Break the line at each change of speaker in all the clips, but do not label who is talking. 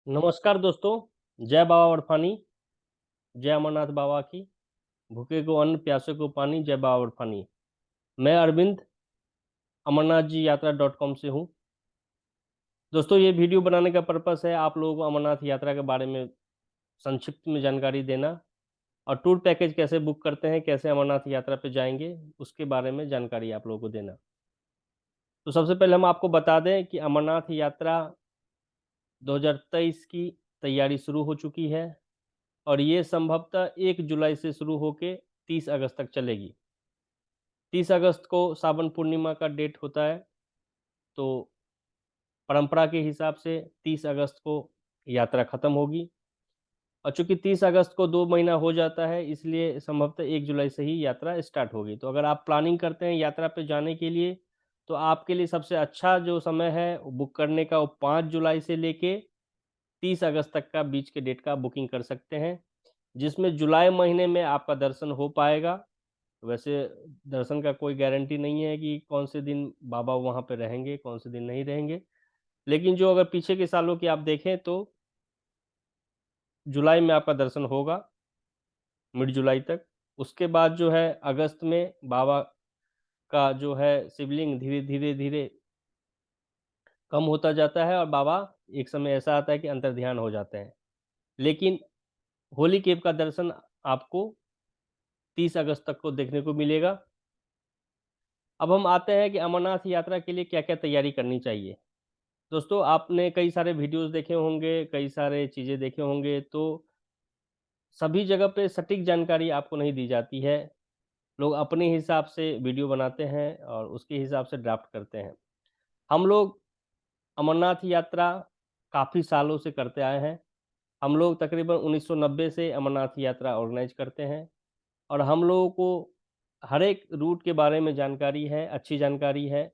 नमस्कार दोस्तों, जय बाबा वरफानी, जय अमरनाथ बाबा की। भूखे को अन्न, प्यासे को पानी, जय बाबा वरफानी। मैं अरविंद अमरनाथ जी यात्रा .com से हूँ। दोस्तों, ये वीडियो बनाने का पर्पस है आप लोगों को अमरनाथ यात्रा के बारे में संक्षिप्त में जानकारी देना और टूर पैकेज कैसे बुक करते हैं, कैसे अमरनाथ यात्रा पे जाएंगे, उसके बारे में जानकारी आप लोगों को देना। तो सबसे पहले हम आपको बता दें कि अमरनाथ यात्रा 2023 की तैयारी शुरू हो चुकी है और ये संभवतः 1 जुलाई से शुरू होके 30 अगस्त तक चलेगी। 30 अगस्त को सावन पूर्णिमा का डेट होता है, तो परंपरा के हिसाब से 30 अगस्त को यात्रा खत्म होगी और चूंकि 30 अगस्त को 2 महीना हो जाता है, इसलिए संभवतः 1 जुलाई से ही यात्रा स्टार्ट होगी। तो अगर आप प्लानिंग करते हैं यात्रा पे जाने के लिए, तो आपके लिए सबसे अच्छा जो समय है बुक करने का, वो 5 जुलाई से लेके 30 अगस्त तक का बीच के डेट का बुकिंग कर सकते हैं, जिसमें जुलाई महीने में आपका दर्शन हो पाएगा। वैसे दर्शन का कोई गारंटी नहीं है कि कौन से दिन बाबा वहाँ पे रहेंगे, कौन से दिन नहीं रहेंगे। लेकिन जो अगर पीछे के सालों की आप देखें तो जुलाई में आपका दर्शन होगा, मिड जुलाई तक। उसके बाद जो है अगस्त में बाबा का जो है शिवलिंग धीरे-धीरे कम होता जाता है और बाबा एक समय ऐसा आता है कि अंतर्ध्यान हो जाते हैं। लेकिन होली केव का दर्शन आपको 30 अगस्त तक को देखने को मिलेगा। अब हम आते हैं कि अमरनाथ यात्रा के लिए क्या-क्या तैयारी करनी चाहिए। दोस्तों, आपने कई सारे वीडियोस देखे होंगे, कई सारे चीज़ें देखे होंगे, तो सभी जगह पे सटीक जानकारी आपको नहीं दी जाती है। लोग अपने हिसाब से वीडियो बनाते हैं और उसके हिसाब से ड्राफ्ट करते हैं। हम लोग अमरनाथ यात्रा काफ़ी सालों से करते आए हैं। हम लोग तकरीबन 1990 से अमरनाथ यात्रा ऑर्गेनाइज़ करते हैं और हम लोगों को हर एक रूट के बारे में जानकारी है, अच्छी जानकारी है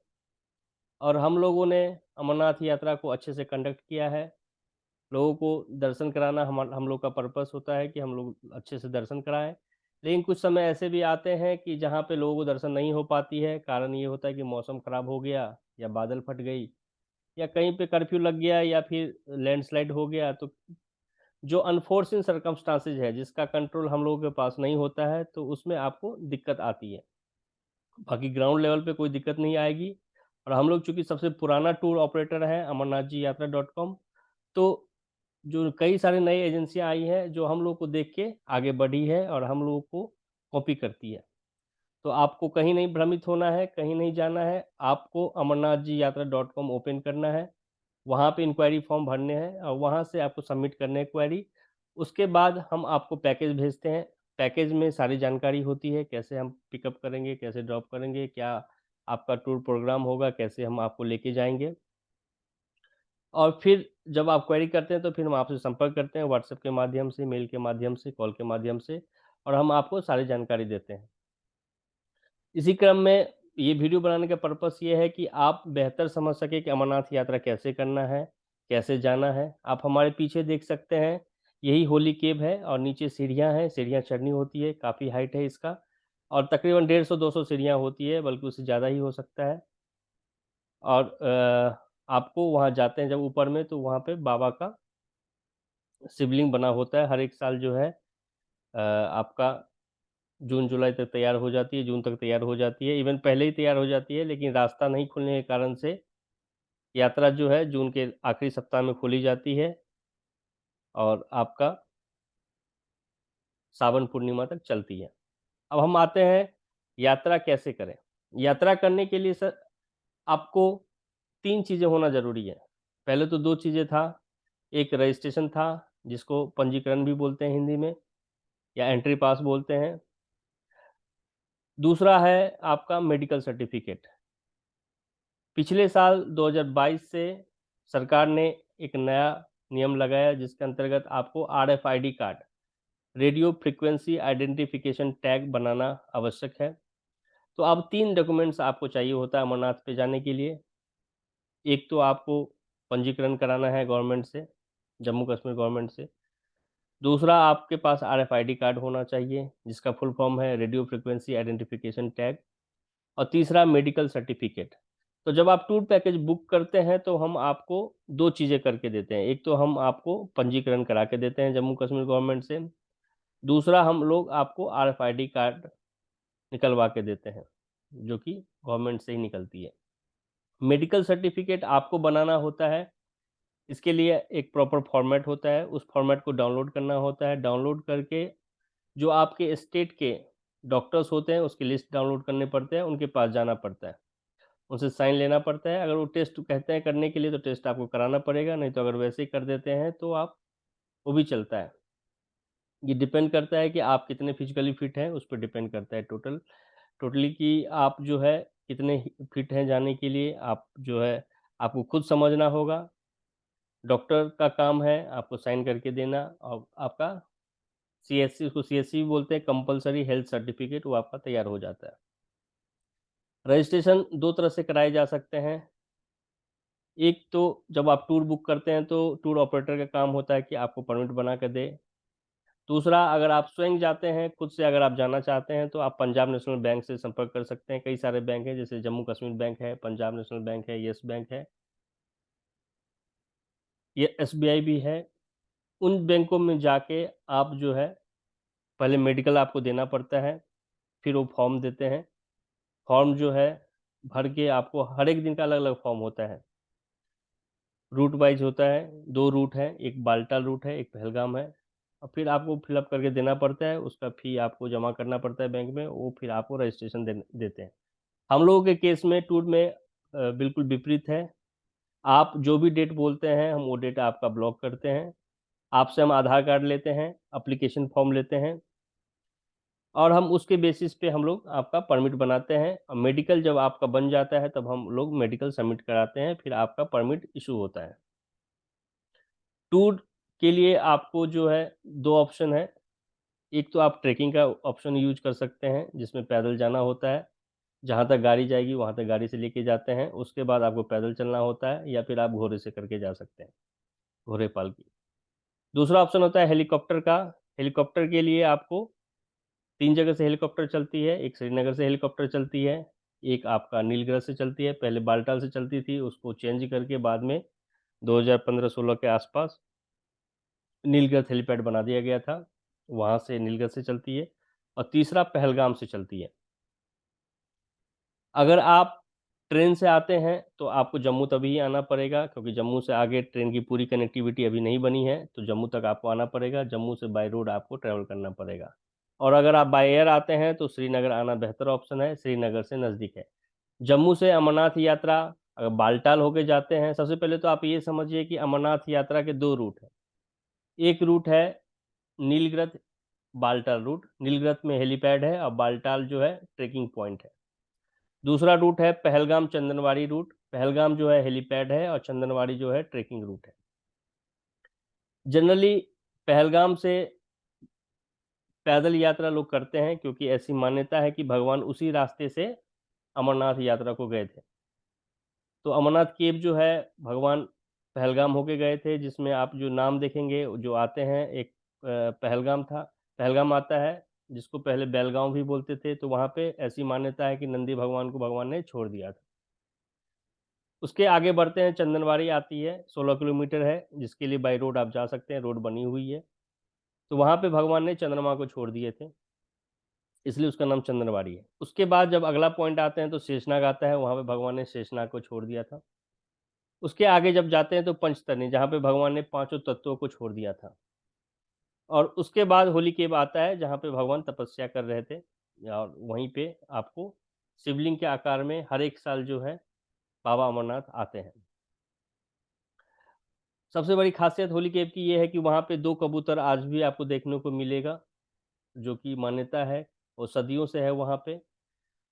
और हम लोगों ने अमरनाथ यात्रा को अच्छे से कंडक्ट किया है। लोगों को दर्शन कराना हम लोग का पर्पस होता है कि हम लोग अच्छे से दर्शन कराएँ। लेकिन कुछ समय ऐसे भी आते हैं कि जहाँ पे लोगों को दर्शन नहीं हो पाती है, कारण ये होता है कि मौसम खराब हो गया या बादल फट गई या कहीं पे कर्फ्यू लग गया या फिर लैंडस्लाइड हो गया। तो जो अनफोर्सिन सर्कमस्टांसेस है, जिसका कंट्रोल हम लोगों के पास नहीं होता है, तो उसमें आपको दिक्कत आती है। बाकी ग्राउंड लेवल पे कोई दिक्कत नहीं आएगी और हम लोग चूँकि सबसे पुराना टूर ऑपरेटर हैं अमरनाथ जी यात्रा .com, तो जो कई सारी नई एजेंसियाँ आई हैं, जो हम लोग को देख के आगे बढ़ी है और हम लोगों को कॉपी करती है। तो आपको कहीं नहीं भ्रमित होना है, कहीं नहीं जाना है, आपको अमरनाथ जी यात्रा .com ओपन करना है, वहाँ पे इंक्वायरी फॉर्म भरने हैं और वहाँ से आपको सबमिट करना है क्वेरी। उसके बाद हम आपको पैकेज भेजते हैं। पैकेज में सारी जानकारी होती है, कैसे हम पिकअप करेंगे, कैसे ड्रॉप करेंगे, क्या आपका टूर प्रोग्राम होगा, कैसे हम आपको लेके जाएँगे। और फिर जब आप क्वेरी करते हैं तो फिर हम आपसे संपर्क करते हैं व्हाट्सएप के माध्यम से, मेल के माध्यम से, कॉल के माध्यम से और हम आपको सारी जानकारी देते हैं। इसी क्रम में ये वीडियो बनाने का पर्पस ये है कि आप बेहतर समझ सकें कि अमरनाथ यात्रा कैसे करना है, कैसे जाना है। आप हमारे पीछे देख सकते हैं, यही होली केव है और नीचे सीढ़ियाँ हैं, सीढ़ियाँ चढ़नी होती है, काफ़ी हाइट है इसका और तकरीबन 150-200 सीढ़ियाँ होती है, बल्कि उससे ज़्यादा ही हो सकता है। और आपको वहाँ जाते हैं जब ऊपर में, तो वहाँ पे बाबा का शिवलिंग बना होता है। हर एक साल जो है आपका जून-जुलाई तक तैयार हो जाती है, जून तक तैयार हो जाती है, इवन पहले ही तैयार हो जाती है, लेकिन रास्ता नहीं खुलने के कारण से यात्रा जो है जून के आखिरी सप्ताह में खोली जाती है और आपका सावन पूर्णिमा तक चलती है। अब हम आते हैं यात्रा कैसे करें? यात्रा करने के लिए सर आपको 3 चीज़ें होना ज़रूरी है। पहले तो 2 चीज़ें था, एक रजिस्ट्रेशन था, जिसको पंजीकरण भी बोलते हैं हिंदी में या एंट्री पास बोलते हैं। दूसरा है आपका मेडिकल सर्टिफ़िकेट। पिछले साल 2022 से सरकार ने एक नया नियम लगाया जिसके अंतर्गत आपको RFID card, radio frequency identification tag बनाना आवश्यक है। तो अब 3 डॉक्यूमेंट्स आपको चाहिए होता है अमरनाथ पे जाने के लिए। एक तो आपको पंजीकरण कराना है गवर्नमेंट से, जम्मू कश्मीर गवर्नमेंट से। दूसरा आपके पास आरएफआईडी कार्ड होना चाहिए जिसका फुल फॉर्म है रेडियो फ्रीक्वेंसी आइडेंटिफिकेशन टैग और तीसरा मेडिकल सर्टिफ़िकेट। तो जब आप टूर पैकेज बुक करते हैं तो हम आपको 2 चीज़ें करके देते हैं। एक तो हम आपको पंजीकरण करा के देते हैं जम्मू कश्मीर गवर्नमेंट से, दूसरा हम लोग आपको आरएफआईडी कार्ड निकलवा के देते हैं, जो कि गवर्नमेंट से ही निकलती है। मेडिकल सर्टिफ़िकेट आपको बनाना होता है, इसके लिए एक प्रॉपर फॉर्मेट होता है, उस फॉर्मेट को डाउनलोड करना होता है। डाउनलोड करके जो आपके स्टेट के डॉक्टर्स होते हैं, उसकी लिस्ट डाउनलोड करने पड़ते हैं, उनके पास जाना पड़ता है। उनसे साइन लेना पड़ता है, अगर वो टेस्ट कहते हैं करने के लिए तो टेस्ट आपको कराना पड़ेगा, नहीं तो अगर वैसे ही कर देते हैं तो आप वो भी चलता है। ये डिपेंड करता है कि आप कितने फिज़िकली फिट हैं, उस पे डिपेंड करता है टोटली कि आप जो है कितने फिट हैं जाने के लिए, आप जो है आपको खुद समझना होगा। डॉक्टर का काम है आपको साइन करके देना और आपका सीएससी, उसको सीएससी भी बोलते हैं, कंपल्सरी हेल्थ सर्टिफिकेट, वो आपका तैयार हो जाता है। रजिस्ट्रेशन 2 तरह से कराए जा सकते हैं। एक तो जब आप टूर बुक करते हैं तो टूर ऑपरेटर का काम होता है कि आपको परमिट बना के दे। दूसरा, अगर आप स्वयं जाते हैं, खुद से अगर आप जाना चाहते हैं तो आप पंजाब नेशनल बैंक से संपर्क कर सकते हैं। कई सारे बैंक हैं, जैसे जम्मू कश्मीर बैंक है, पंजाब नेशनल बैंक है, येस बैंक है, ये एसबीआई भी है। उन बैंकों में जाके आप जो है पहले मेडिकल आपको देना पड़ता है, फिर वो फॉर्म देते हैं। फॉर्म जो है भर के आपको हर एक दिन का अलग-अलग फॉर्म होता है। रूट वाइज़ होता है, 2 रूट हैं, एक बाल्टाल रूट है, एक पहलगाम है और फिर आपको फ़िल अप करके देना पड़ता है, उसका फ़ी आपको जमा करना पड़ता है बैंक में, वो फिर आपको रजिस्ट्रेशन देते हैं। हम लोगों के केस में टूर में बिल्कुल विपरीत है। आप जो भी डेट बोलते हैं, हम वो डेट आपका ब्लॉक करते हैं। आपसे हम आधार कार्ड लेते हैं, एप्लीकेशन फ़ॉर्म लेते हैं और हम उसके बेसिस पे हम लोग आपका परमिट बनाते हैं और मेडिकल जब आपका बन जाता है, तब हम लोग मेडिकल सबमिट कराते हैं, फिर आपका परमिट इश्यू होता है। टूर के लिए आपको जो है 2 ऑप्शन है। एक तो आप ट्रेकिंग का ऑप्शन यूज़ कर सकते हैं, जिसमें पैदल जाना होता है। जहाँ तक गाड़ी जाएगी, वहाँ तक गाड़ी से लेके जाते हैं। उसके बाद आपको पैदल चलना होता है या फिर आप घोड़े से करके जा सकते हैं, घोड़े पालकी। दूसरा ऑप्शन होता है हेलीकॉप्टर का। हेलीकॉप्टर के लिए आपको 3 जगह से हेलीकॉप्टर चलती है। एक श्रीनगर से हेलीकॉप्टर चलती है, एक आपका नीलगिरी से चलती है। पहले बालटाल से चलती थी, उसको चेंज करके बाद में 2015-16 के आसपास नीलगिरी हेलीपैड बना दिया गया था। वहाँ से नीलगिरी से चलती है और तीसरा पहलगाम से चलती है। अगर आप ट्रेन से आते हैं, तो आपको जम्मू तभी आना पड़ेगा क्योंकि जम्मू से आगे ट्रेन की पूरी कनेक्टिविटी अभी नहीं बनी है, तो जम्मू तक आपको आना पड़ेगा। जम्मू से बाय रोड आपको ट्रैवल करना पड़ेगा और अगर आप बाय एयर आते हैं, तो श्रीनगर आना बेहतर ऑप्शन है, श्रीनगर से नज़दीक है। जम्मू से अमरनाथ यात्रा अगर बालटाल होके जाते हैं, सबसे पहले तो आप ये समझिए कि अमरनाथ यात्रा के 2 रूट हैं। एक रूट है नीलगिरी बालटाल रूट, नीलगिरी में हेलीपैड है और बालटाल जो है ट्रेकिंग पॉइंट है। दूसरा रूट है पहलगाम चंदनवाड़ी रूट, पहलगाम जो है हेलीपैड है और चंदनवाड़ी जो है ट्रेकिंग रूट है। जनरली पहलगाम से पैदल यात्रा लोग करते हैं क्योंकि ऐसी मान्यता है कि भगवान उसी रास्ते से अमरनाथ यात्रा को गए थे। तो अमरनाथ केव जो है भगवान पहलगाम होके गए थे, जिसमें आप जो नाम देखेंगे जो आते हैं, एक पहलगाम था, पहलगाम आता है, जिसको पहले बेलगाँव भी बोलते थे, तो वहाँ पे ऐसी मान्यता है कि नंदी भगवान को भगवान ने छोड़ दिया था। उसके आगे बढ़ते हैं, चंदनवाड़ी आती है, 16 किलोमीटर है, जिसके लिए बाय रोड आप जा सकते हैं, रोड बनी हुई है। तो वहाँ पे भगवान ने चंद्रमा को छोड़ दिए थे, इसलिए उसका नाम चंदनवाड़ी है। उसके बाद जब अगला पॉइंट आते हैं तो शेषनाग आता है, वहाँ पे भगवान ने शेषनाग को छोड़ दिया था। उसके आगे जब जाते हैं तो पंचतरनी, जहाँ पे भगवान ने पाँचों तत्वों को छोड़ दिया था। और उसके बाद होलीकेव आता है, जहाँ पे भगवान तपस्या कर रहे थे और वहीं पे आपको शिवलिंग के आकार में हर एक साल जो है बाबा अमरनाथ आते हैं। सबसे बड़ी ख़ासियत होली केव की ये है कि वहाँ पे 2 कबूतर आज भी आपको देखने को मिलेगा, जो कि मान्यता है और सदियों से है वहाँ पे।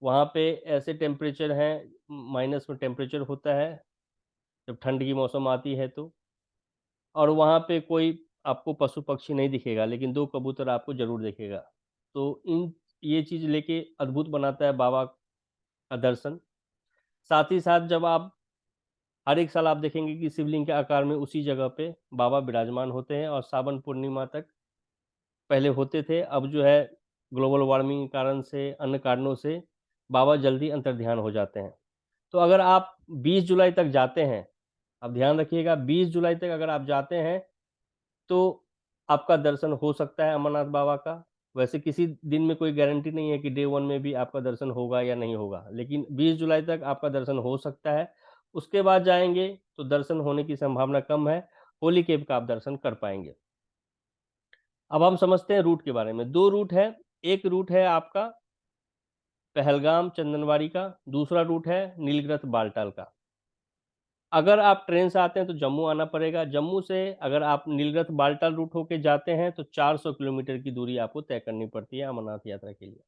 वहाँ पे ऐसे टेम्परेचर हैं, माइनस में टेम्परेचर होता है, जब ठंड की मौसम आती है तो। और वहाँ पे कोई आपको पशु-पक्षी नहीं दिखेगा, लेकिन 2 कबूतर आपको ज़रूर दिखेगा। तो ये चीज़ लेके अद्भुत बनाता है बाबा का दर्शन। साथ ही साथ जब आप हर एक साल आप देखेंगे कि शिवलिंग के आकार में उसी जगह पे बाबा विराजमान होते हैं और सावन पूर्णिमा तक पहले होते थे, अब जो है ग्लोबल वार्मिंग के कारण से, अन्य कारणों से बाबा जल्दी अंतर्ध्यान हो जाते हैं। तो अगर आप 20 जुलाई तक जाते हैं, आप ध्यान रखिएगा 20 जुलाई तक अगर आप जाते हैं, तो आपका दर्शन हो सकता है अमरनाथ बाबा का। वैसे किसी दिन में कोई गारंटी नहीं है कि डे 1 में भी आपका दर्शन होगा या नहीं होगा, लेकिन 20 जुलाई तक आपका दर्शन हो सकता है। उसके बाद जाएँगे तो दर्शन होने की संभावना कम है, होली केव का आप दर्शन कर पाएँगे। अब हम समझते हैं रूट के बारे में। 2 रूट है, एक रूट है आपका पहलगाम चंदनवाड़ी का, दूसरा रूट है नीलगिरि बालटाल का। अगर आप ट्रेन से आते हैं तो जम्मू आना पड़ेगा, जम्मू से अगर आप नीलगिरि बालटाल रूट होके जाते हैं तो 400 किलोमीटर की दूरी आपको तय करनी पड़ती है अमरनाथ यात्रा के लिए।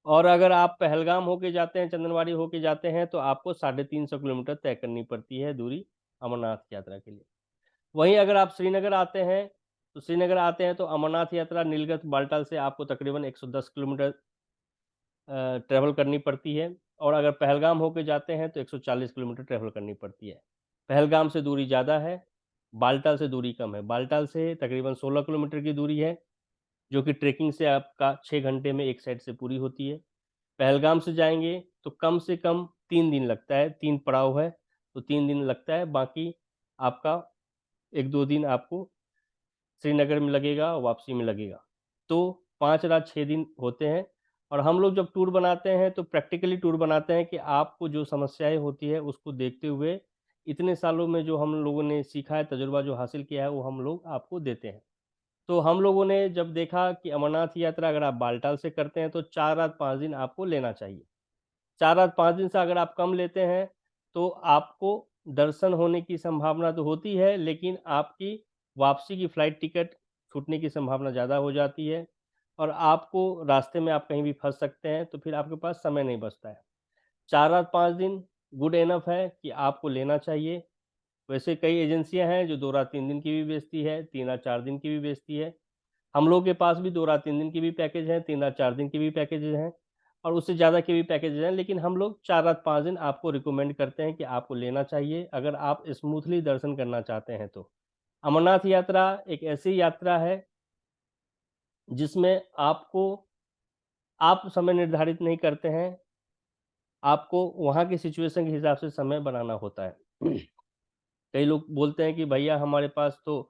और अगर आप पहलगाम होके जाते हैं, चंदनवाड़ी होके जाते हैं तो आपको 350 किलोमीटर तय करनी पड़ती है दूरी अमरनाथ यात्रा के लिए। वहीं अगर आप श्रीनगर आते हैं, तो श्रीनगर आते हैं तो अमरनाथ यात्रा नीलगिरि बालटाल से आपको तकरीबन 110 किलोमीटर ट्रैवल करनी पड़ती है और अगर पहलगाम होके जाते हैं तो 140 किलोमीटर ट्रैवल करनी पड़ती है। पहलगाम से दूरी ज़्यादा है, बालटाल से दूरी कम है। बालटाल से तकरीबन 16 किलोमीटर की दूरी है, जो कि ट्रेकिंग से आपका 6 घंटे में एक साइड से पूरी होती है। पहलगाम से जाएँगे तो कम से कम 3 दिन लगता है, 3 पड़ाव है, तो 3 दिन लगता है, बाकी आपका 1-2 दिन आपको श्रीनगर में लगेगा, वापसी में लगेगा। तो 5 रात 6 दिन होते हैं और हम लोग जब टूर बनाते हैं तो प्रैक्टिकली टूर बनाते हैं कि आपको जो समस्याएँ होती है उसको देखते हुए इतने सालों में जो हम लोगों ने सीखा है, तजुर्बा जो हासिल किया है वो हम लोग आपको देते हैं। तो हम लोगों ने जब देखा कि अमरनाथ यात्रा अगर आप बालटाल से करते हैं तो 4 रात 5 दिन आपको लेना चाहिए। 4 रात 5 दिन से अगर आप कम लेते हैं, तो आपको दर्शन होने की संभावना तो होती है, लेकिन आपकी वापसी की फ्लाइट टिकट छूटने की संभावना ज़्यादा हो जाती है और आपको रास्ते में आप कहीं भी फँस सकते हैं, तो फिर आपके पास समय नहीं बचता है। 4 रात 5 दिन गुड इनफ है कि आपको लेना चाहिए। वैसे कई एजेंसियाँ हैं जो 2 रात 3 दिन की भी बेचती है, 3 रात 4 दिन की भी बेचती है। हम लोगों के पास भी 2 रात 3 दिन की भी पैकेज हैं, 3 रात 4 दिन की भी पैकेजेज़ हैं और उससे ज़्यादा के भी पैकेजेज़ हैं, लेकिन हम लोग 4 रात 5 दिन आपको रिकमेंड करते हैं कि आपको लेना चाहिए, अगर आप स्मूथली दर्शन करना चाहते हैं तो। अमरनाथ यात्रा एक ऐसी यात्रा है, जिसमें आपको आप समय निर्धारित नहीं करते हैं, आपको वहाँ की सिचुएशन के हिसाब से समय बनाना होता है। कई लोग बोलते हैं कि भैया हमारे पास तो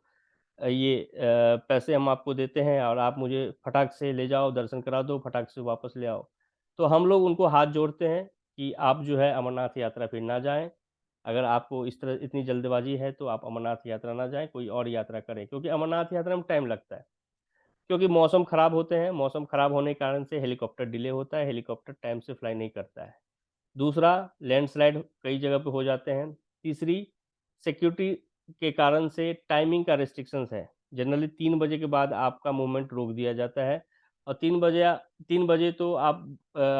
पैसे हम आपको देते हैं और आप मुझे फटाक से ले जाओ, दर्शन करा दो, फटाक से वापस ले आओ। तो हम लोग उनको हाथ जोड़ते हैं कि आप जो है अमरनाथ यात्रा पे ना जाएँ। अगर आपको इस तरह इतनी जल्दबाज़ी है तो आप अमरनाथ यात्रा ना जाएँ, कोई और यात्रा करें क्योंकि अमरनाथ यात्रा में टाइम लगता है। क्योंकि मौसम खराब होते हैं, मौसम खराब होने के कारण से हेलीकॉप्टर डिले होता है, हेलीकॉप्टर टाइम से फ्लाई नहीं करता है। दूसरा लैंडस्लाइड कई जगह पे हो जाते हैं। तीसरी सिक्योरिटी के कारण से टाइमिंग का रिस्ट्रिक्शंस है। जनरली 3 बजे के बाद आपका मूवमेंट रोक दिया जाता है और 3 बजे तो आप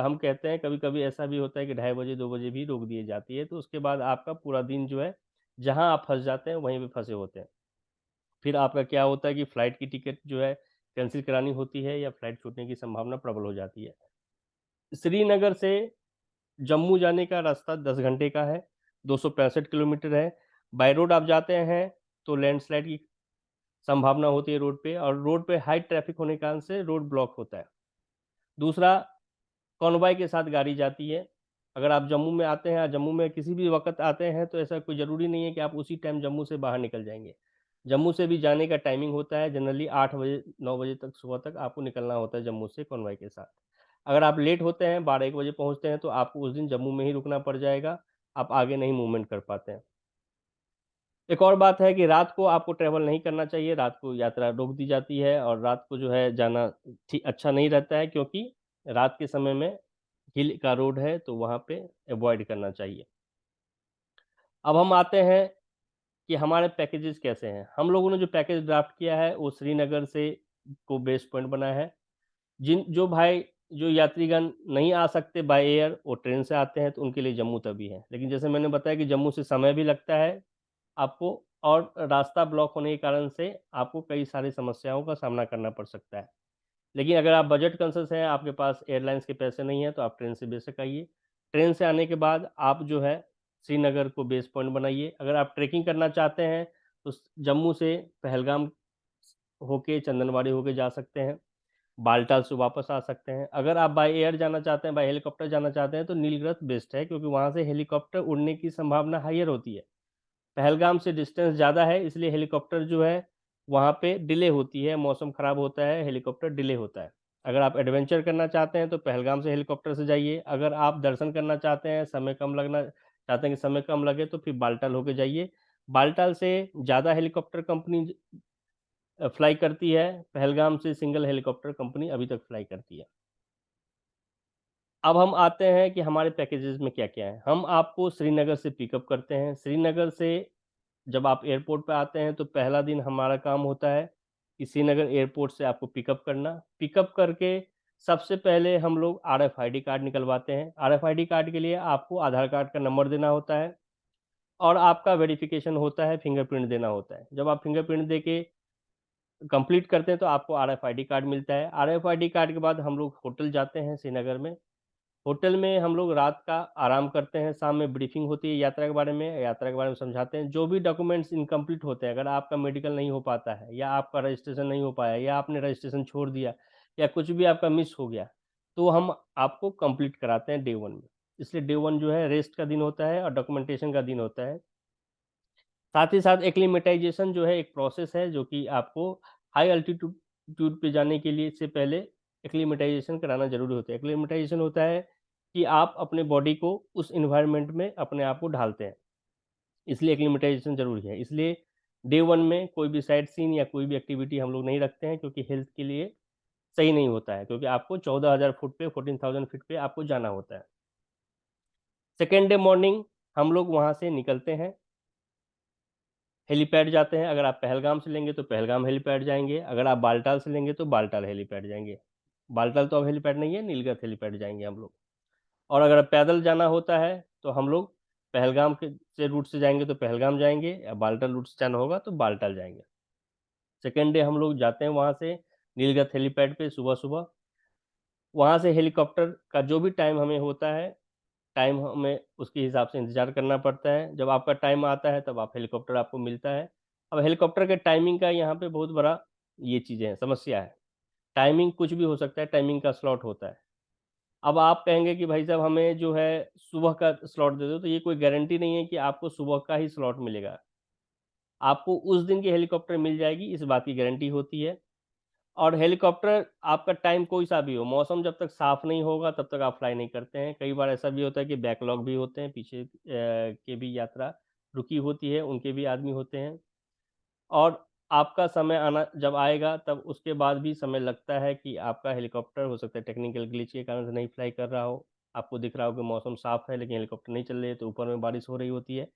हम कहते हैं कभी-कभी ऐसा भी होता है कि ढाई बजे 2 बजे भी रोक दी जाती है। तो उसके बाद आपका पूरा दिन जो है, जहाँ आप फँस जाते हैं वहीं पे फँसे होते हैं। फिर आपका क्या होता है कि फ्लाइट की टिकट जो है कैंसल करानी होती है या फ्लाइट छूटने की संभावना प्रबल हो जाती है। श्रीनगर से जम्मू जाने का रास्ता 10 घंटे का है, 265 किलोमीटर है। बाय रोड आप जाते हैं, तो लैंडस्लाइड की संभावना होती है रोड पे और रोड पे हाई ट्रैफ़िक होने के कारण से रोड ब्लॉक होता है। दूसरा कॉन्वॉय के साथ गाड़ी जाती है। अगर आप जम्मू में आते हैं, जम्मू में किसी भी वक़्त आते हैं, तो ऐसा कोई ज़रूरी नहीं है कि आप उसी टाइम जम्मू से बाहर निकल जाएँगे। जम्मू से भी जाने का टाइमिंग होता है, जनरली 8 बजे, 9 बजे तक सुबह तक आपको निकलना होता है जम्मू से कॉन्वॉय के साथ। अगर आप लेट होते हैं, 12-1 बजे पहुँचते हैं, तो आपको उस दिन जम्मू में ही रुकना पड़ जाएगा, आप आगे नहीं मूवमेंट कर पाते हैं। एक और बात है कि रात को आपको ट्रैवल नहीं करना चाहिए, रात को यात्रा रोक दी जाती है और रात को जो है जाना अच्छा नहीं रहता है क्योंकि रात के समय में हिल का रोड है, तो वहाँ पे अवॉइड करना चाहिए। अब हम आते हैं कि हमारे पैकेजेज़ कैसे हैं। हम लोगों ने जो पैकेज ड्राफ्ट किया है, वो श्रीनगर से को बेस पॉइंट बनाया है। जो यात्रीगण नहीं आ सकते बाय एयर, वो ट्रेन से आते हैं, तो उनके लिए जम्मू तवी है। लेकिन जैसे मैंने बताया कि जम्मू से समय भी लगता है आपको और रास्ता ब्लॉक होने के कारण से आपको कई सारी समस्याओं का सामना करना पड़ सकता है। लेकिन अगर आप बजट कॉन्शियस हैं, आपके पास एयरलाइंस के पैसे नहीं हैं, तो आप ट्रेन से बेशक आइए। ट्रेन से आने के बाद आप जो है श्रीनगर को बेस पॉइंट बनाइए। अगर आप ट्रैकिंग करना चाहते हैं, तो स जम्मू से पहलगाम होके चंदनवाड़ी होके जा सकते हैं। बालटाल से वापस आ सकते हैं। अगर आप बाय एयर जाना चाहते हैं, बाय हेलीकॉप्टर जाना चाहते हैं तो नीलगिरी बेस्ट है, क्योंकि वहाँ से हेलीकॉप्टर उड़ने की संभावना हाईयर होती है। पहलगाम से डिस्टेंस ज़्यादा है, इसलिए हेलीकॉप्टर जो है वहाँ पे डिले होती है, मौसम ख़राब होता है, हेलीकॉप्टर डिले होता है। अगर आप एडवेंचर करना चाहते हैं तो पहलगाम से हेलीकॉप्टर से जाइए। अगर आप दर्शन करना चाहते हैं, समय कम लगना चाहते हैं कि समय कम लगे, तो फिर बालटाल होके जाइए। बालटाल से ज़्यादा हेलीकॉप्टर कंपनी फ्लाई करती है, पहलगाम से सिंगल हेलीकॉप्टर कंपनी अभी तक फ्लाई करती है। अब हम आते हैं कि हमारे पैकेजेज़ में क्या-क्या है। हम आपको श्रीनगर से पिकअप करते हैं। श्रीनगर से जब आप एयरपोर्ट पे आते हैं तो पहला दिन हमारा काम होता है कि श्रीनगर एयरपोर्ट से आपको पिकअप करना। पिकअप करके सबसे पहले हम लोग आरएफआईडी कार्ड निकलवाते हैं। आरएफआईडी कार्ड के लिए आपको आधार कार्ड का नंबर देना होता है और आपका वेरिफ़िकेशन होता है, फिंगरप्रिंट देना होता है। जब आप फिंगरप्रिंट देके कंप्लीट करते हैं तो आपको आरएफआईडी कार्ड मिलता है। आरएफआईडी कार्ड के बाद हम लोग होटल जाते हैं श्रीनगर में। होटल में हम लोग रात का आराम करते हैं, शाम में ब्रीफिंग होती है यात्रा के बारे में समझाते हैं। जो भी डॉक्यूमेंट्स इनकम्प्लीट होते हैं, अगर आपका मेडिकल नहीं हो पाता है या आपका रजिस्ट्रेशन नहीं हो पाया या आपने रजिस्ट्रेशन छोड़ दिया या कुछ भी आपका मिस हो गया, तो हम आपको कंप्लीट कराते हैं डे 1 में। इसलिए डे 1 जो है रेस्ट का दिन होता है और डॉक्यूमेंटेशन का दिन होता है। साथ ही साथ एक्लीमेटाइज़ेशन जो है एक प्रोसेस है जो कि आपको हाई अल्टीट्यूड ट्यूड पे जाने के लिए से पहले एक्लीमेटाइज़ेशन कराना ज़रूरी होता है। एक्लीमेटाइज़ेशन होता है कि आप अपने बॉडी को उस एनवायरनमेंट में अपने आप को ढालते हैं, इसलिए एक्लीमेटाइज़ेशन ज़रूरी है। इसलिए डे 1 में कोई भी साइट सीइंग या कोई भी एक्टिविटी हम लोग नहीं रखते हैं, क्योंकि हेल्थ के लिए सही नहीं होता है, क्योंकि आपको 14,000 फुट पे 14,000 फीट पे आपको जाना होता है। सेकंड डे मॉर्निंग हम लोग वहाँ से निकलते हैं, हेलीपैड जाते हैं। अगर आप पहलगाम से लेंगे तो पहलगाम हेलीपैड जाएँगे, अगर आप बालटाल से लेंगे तो बालटाल हेलीपैड जाएँगे। बालटाल तो अब हेलीपैड नहीं है, नीलगढ़ हेलीपैड जाएँगे हम लोग। और अगर पैदल जाना होता है तो हम लोग पहलगाम के से रूट से जाएँगे तो पहलगाम जाएँगे, या बालटाल रूट से जाना होगा तो बालटाल जाएँगे। सेकंड डे हम लोग जाते हैं वहाँ से नीलगढ़ हेलीपैड पे सुबह-सुबह। वहाँ से हेलीकॉप्टर का जो भी टाइम हमें होता है, टाइम हमें उसके हिसाब से इंतज़ार करना पड़ता है। जब आपका टाइम आता है तब आप हेलीकॉप्टर आपको मिलता है। अब हेलीकॉप्टर के टाइमिंग का यहाँ पे बहुत बड़ा ये चीज़ें हैं, समस्या है। टाइमिंग कुछ भी हो सकता है, टाइमिंग का स्लॉट होता है। अब आप कहेंगे कि भाई साहब हमें जो है सुबह का स्लॉट दे दो, तो ये कोई गारंटी नहीं है कि आपको सुबह का ही स्लॉट मिलेगा। आपको उस दिन की हेलीकॉप्टर मिल जाएगी, इस बात की गारंटी होती है। और हेलीकॉप्टर आपका टाइम कोई-सा भी हो, मौसम जब तक साफ़ नहीं होगा तब तक आप फ्लाई नहीं करते हैं। कई बार ऐसा भी होता है कि बैकलॉग भी होते हैं, पीछे के भी यात्रा रुकी होती है, उनके भी आदमी होते हैं। और आपका समय आना जब आएगा तब उसके बाद भी समय लगता है कि आपका हेलीकॉप्टर हो सकता है टेक्निकल ग्लिच के कारण से नहीं फ्लाई कर रहा हो। आपको दिख रहा हो कि मौसम साफ़ है लेकिन हेलीकॉप्टर नहीं चल रही है, तो ऊपर में बारिश हो रही होती है।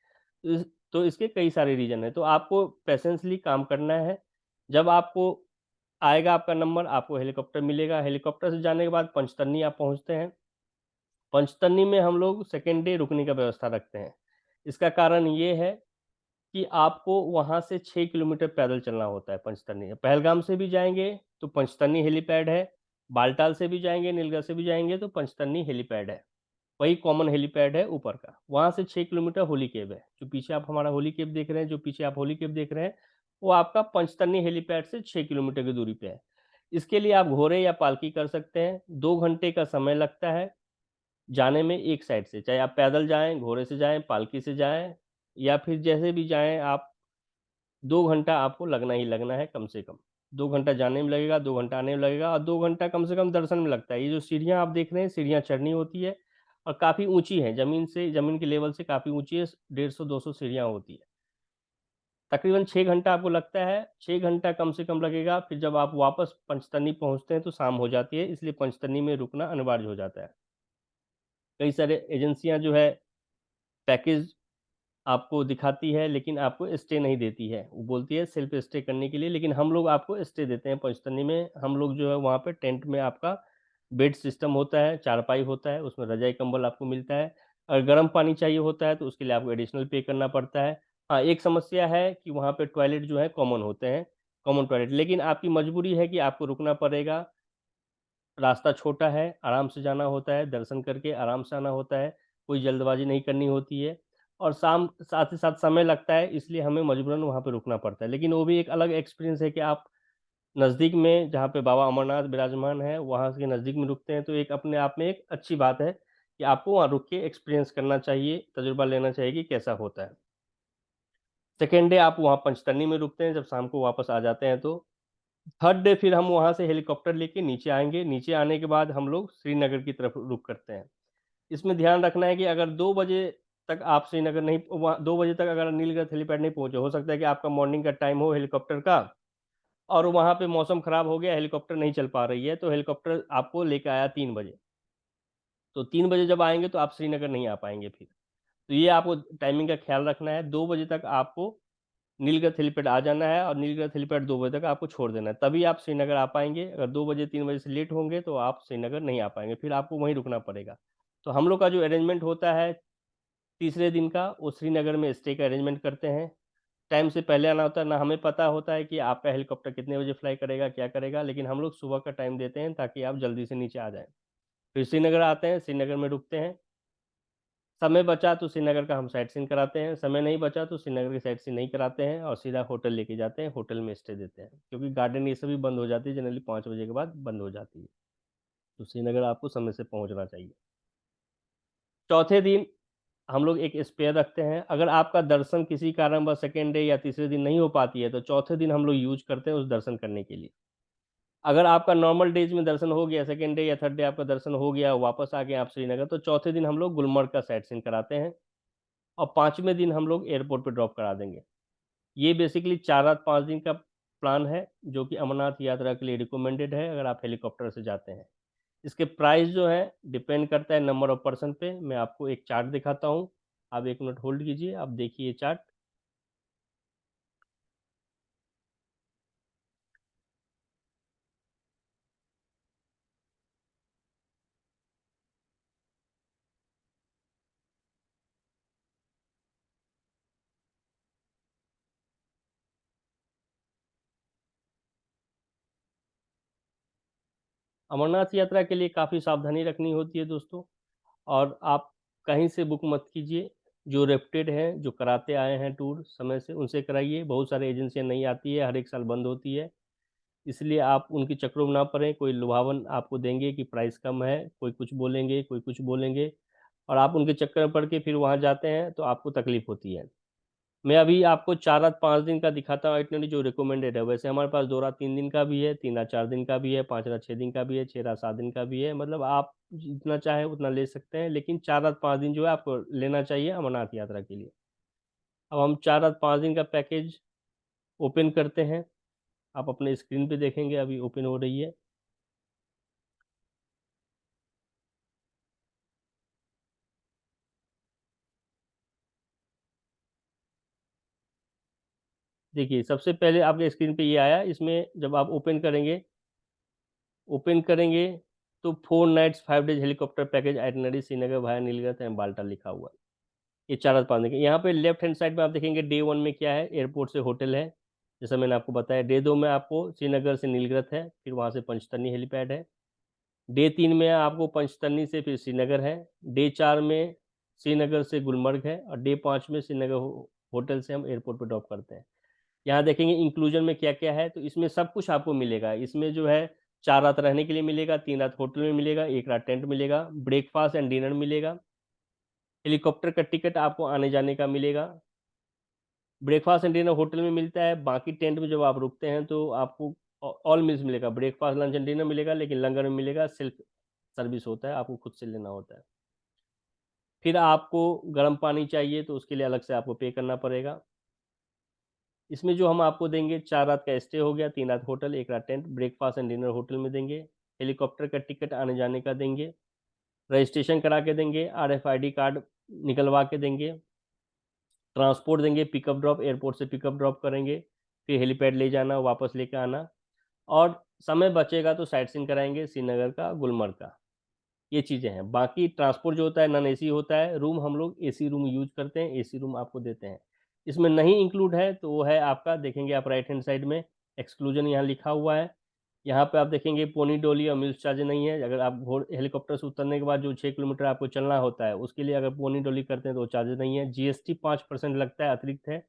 इस तो इसके कई सारे रीज़न हैं, तो आपको पेशेंसली काम करना है। जब आपको आएगा आपका नंबर, आपको हेलीकॉप्टर मिलेगा। हेलीकॉप्टर से जाने के बाद पंचतरनी आप पहुँचते हैं। पंचतरनी में हम लोग सेकंड डे रुकने का व्यवस्था रखते हैं। इसका कारण ये है कि आपको वहाँ से 6 किलोमीटर पैदल चलना होता है पंचतरनी। पहलगाम से भी जाएँगे तो पंचतरनी हेलीपैड है, बालटाल से भी जाएँगे, नीलगढ़ से भी जाएँगे तो पंचतरनी हेलीपैड है। वही कॉमन हेलीपैड है ऊपर का। वहाँ से 6 किलोमीटर होली केव है। जो पीछे आप हमारा होली केव देख रहे हैं, जो पीछे आप होली केव देख रहे हैं, वो आपका पंचतरनी हेलीपैड से 6 किलोमीटर की दूरी पे है। इसके लिए आप घोड़े या पालकी कर सकते हैं। 2 घंटे का समय लगता है जाने में एक साइड से, चाहे आप पैदल जाएँ, घोड़े से जाएँ, पालकी से जाएँ या फिर जैसे भी जाएँ आप। 2 घंटा आपको लगना ही लगना है कम से कम। 2 घंटा जाने में लगेगा, 2 घंटा आने में लगेगा और 2 घंटा कम से कम दर्शन में लगता है। ये जो सीढ़ियाँ आप देख रहे हैं, सीढ़ियाँ चढ़नी होती है और काफ़ी ऊँची हैं, ज़मीन के लेवल से काफ़ी ऊँची है, 150-200 सीढ़ियाँ होती है। तकरीबन 6 घंटा आपको लगता है, 6 घंटा कम से कम लगेगा, फिर जब आप वापस पंचतरनी पहुँचते हैं तो शाम हो जाती है, इसलिए पंचतरनी में रुकना अनिवार्य हो जाता है। कई सारे एजेंसियाँ जो है पैकेज आपको दिखाती है लेकिन आपको स्टे नहीं देती है। वो बोलती है सेल्फ स्टे करने के लिए, लेकिन हम लोग आपको स्टे देते हैं पंचतरनी में। हम लोग जो है वहाँ पे टेंट में आपका बेड सिस्टम होता है, चारपाई होता है, उसमें रज़ाई-कंबल आपको मिलता है। अगर गर्म पानी चाहिए होता है तो उसके लिए आपको एडिशनल पे करना पड़ता है। हाँ, एक समस्या है कि वहाँ पे टॉयलेट जो है कॉमन होते हैं, कॉमन टॉयलेट, लेकिन आपकी मजबूरी है कि आपको रुकना पड़ेगा। रास्ता छोटा है, आराम से जाना होता है, दर्शन करके आराम से आना होता है, कोई जल्दबाज़ी नहीं करनी होती है और साथ ही साथ समय लगता है, इसलिए हमें मजबूरन वहाँ पे रुकना पड़ता है। लेकिन वो भी एक अलग एक्सपीरियंस है कि आप नज़दीक में जहाँ पे बाबा अमरनाथ विराजमान है, वहाँ के नज़दीक में रुकते हैं, तो एक अपने आप में एक अच्छी बात है कि आपको वहाँ रुक के एक्सपीरियंस करना चाहिए, तजुर्बा लेना चाहिए कि कैसा होता है। सेकंड डे आप वहाँ पंचतरनी में रुकते हैं, जब शाम को वापस आ जाते हैं तो। थर्ड डे फिर हम वहाँ से हेलीकॉप्टर लेके नीचे आएँगे, नीचे आने के बाद हम लोग श्रीनगर की तरफ रुख करते हैं। इसमें ध्यान रखना है कि अगर 2 बजे तक आप श्रीनगर नहीं वहाँ 2 बजे तक अगर नीलगढ़ हेलीपैड नहीं पहुँचे, हो सकता है कि आपका मॉर्निंग का टाइम हो हेलीकॉप्टर का और वहाँ पे मौसम खराब हो गया, हेलीकॉप्टर नहीं चल पा रही है, तो हेलीकॉप्टर आपको लेके आया 3 बजे। तो 3 बजे जब आएँगे तो आप श्रीनगर नहीं आ पाएँगे फिर। तो ये आपको टाइमिंग का ख़्याल रखना है, 2 बजे तक आपको नीलगढ़ हेलीपैड आ जाना है और नीलगढ़ हेलीपैड 2 बजे तक आपको छोड़ देना है, तभी आप श्रीनगर आ पाएँगे। अगर 2 बजे 3 बजे से लेट होंगे तो आप श्रीनगर नहीं आ पाएँगे, फिर आपको वहीं रुकना पड़ेगा। तो हम लोग का जो अरेंजमेंट होता है तीसरे दिन का, वो श्रीनगर में स्टे का अरेंजमेंट करते हैं। टाइम से पहले आना होता है, ना हमें पता होता है कि आपका हेलीकॉप्टर कितने बजे फ्लाई करेगा, क्या करेगा, लेकिन हम लोग सुबह का टाइम देते हैं ताकि आप जल्दी से नीचे आ जाएँ। फिर श्रीनगर आते हैं, श्रीनगर में रुकते हैं। समय बचा तो श्रीनगर का हम साइट सीइंग कराते हैं, समय नहीं बचा तो श्रीनगर की साइट सीइंग नहीं कराते हैं और सीधा होटल लेके जाते हैं, होटल में स्टे देते हैं। क्योंकि गार्डन ये सभी बंद हो जाती है, जनरली 5 बजे के बाद बंद हो जाती है। तो श्रीनगर आपको समय से पहुँचना चाहिए। चौथे दिन हम लोग एक स्पेयर रखते हैं, अगर आपका दर्शन किसी कारणवश सेकंड डे या तीसरे दिन नहीं हो पाती है, तो चौथे दिन हम लोग यूज़ करते हैं उस दर्शन करने के लिए। अगर आपका नॉर्मल डेज़ में दर्शन हो गया, सेकंड डे या थर्ड डे आपका दर्शन हो गया, वापस आ गए आप श्रीनगर, तो चौथे दिन हम लोग गुलमर्ग का साइट सीइंग कराते हैं और 5वें दिन हम लोग एयरपोर्ट पे ड्रॉप करा देंगे। ये बेसिकली 4 रात 5 दिन का प्लान है, जो कि अमरनाथ यात्रा के लिए रिकमेंडेड है, अगर आप हेलीकॉप्टर से जाते हैं। इसके प्राइस जो है डिपेंड करता है नंबर ऑफ पर्सन पे। मैं आपको एक चार्ट दिखाता हूँ। आप 1 मिनट होल्ड कीजिए, आप देखिए ये चार्ट। अमरनाथ यात्रा के लिए काफ़ी सावधानी रखनी होती है दोस्तों, और आप कहीं से बुक मत कीजिए। जो रेप्यूटेड हैं, जो कराते आए हैं टूर समय से, उनसे कराइए। बहुत सारी एजेंसियाँ नई आती है, हर एक साल बंद होती है। इसलिए आप उनके चक्करों में ना पड़ें। कोई लुभावन आपको देंगे कि प्राइस कम है, कोई कुछ बोलेंगे, कोई कुछ बोलेंगे और आप उनके चक्कर में पड़ के फिर वहाँ जाते हैं तो आपको तकलीफ़ होती है। मैं अभी आपको 4 रात 5 दिन का दिखाता हूँ आइटिनरी जो रिकमेंडेड है। वैसे हमारे पास 2 रात 3 दिन का भी है, 3 रात 4 दिन का भी है, 5 रात 6 दिन का भी है, 6 रात 7 दिन का भी है। मतलब आप जितना चाहें उतना ले सकते हैं, लेकिन 4 रात 5 दिन जो है आपको लेना चाहिए अमरनाथ यात्रा के लिए। अब हम 4 रात 5 दिन का पैकेज ओपन करते हैं। आप अपने स्क्रीन पे देखेंगे, अभी ओपन हो रही है। देखिए, सबसे पहले आपके स्क्रीन पे ये आया, इसमें जब आप ओपन करेंगे तो 4 nights 5 days helicopter package itinerary Srinagar via Nilgarh and Baltal लिखा हुआ है। ये 4 रात 5 दिन के। यहाँ पे लेफ्ट हैंड साइड में आप देखेंगे डे 1 में क्या है, एयरपोर्ट से होटल है, जैसा मैंने आपको बताया। डे 2 में आपको श्रीनगर से नीलगढ़ है, फिर वहाँ से पंचतरनी हेलीपैड है। डे 3 में आपको पंचतरनी से फिर श्रीनगर है। डे 4 में श्रीनगर से गुलमर्ग है और डे 5 में श्रीनगर होटल से हम एयरपोर्ट पे ड्रॉप करते हैं। यहाँ देखेंगे इंक्लूजन में क्या-क्या है, तो इसमें सब कुछ आपको मिलेगा। इसमें जो है 4 रात रहने के लिए मिलेगा, 3 रात होटल में मिलेगा, 1 रात टेंट मिलेगा, ब्रेकफ़ास्ट एंड डिनर मिलेगा, हेलीकॉप्टर का टिकट आपको आने-जाने का मिलेगा। ब्रेकफ़ास्ट एंड डिनर होटल में मिलता है, बाकी टेंट में जब आप रुकते हैं तो आपको ऑल मील्स मिलेगा, ब्रेकफ़ास्ट, लंच एंड डिनर मिलेगा, लेकिन लंगर में मिलेगा, सेल्फ सर्विस होता है, आपको खुद से लेना होता है। फिर आपको गर्म पानी चाहिए तो उसके लिए अलग से आपको पे करना पड़ेगा। इसमें जो हम आपको देंगे 4 रात का स्टे हो गया, 3 रात होटल, 1 रात tent, breakfast and dinner hotel में देंगे, हेलीकॉप्टर का टिकट आने-जाने का देंगे, रजिस्ट्रेशन करा के देंगे, आरएफआईडी कार्ड निकलवा के देंगे, ट्रांसपोर्ट देंगे, पिकअप ड्रॉप, एयरपोर्ट से पिकअप ड्रॉप करेंगे, फिर हेलीपैड ले जाना, वापस लेके आना और समय बचेगा तो साइट सीइंग कराएँगे श्रीनगर का, गुलमर्ग का। ये चीज़ें हैं। बाकी ट्रांसपोर्ट जो होता है नॉन एसी होता है, रूम हम लोग एसी रूम यूज़ करते हैं, एसी रूम आपको देते हैं। इसमें नहीं इंक्लूड है तो वो है आपका, देखेंगे आप राइट हैंड साइड में एक्सक्लूजन यहाँ लिखा हुआ है। यहाँ पे आप देखेंगे पोनी डोली और मील्स चार्ज नहीं है। अगर आप हेलीकॉप्टर से उतरने के बाद जो 6 किलोमीटर आपको चलना होता है, उसके लिए अगर पोनी डोली करते हैं तो वो चार्जेज़ नहीं है। जीएसटी 5% लगता है, अतिरिक्त है,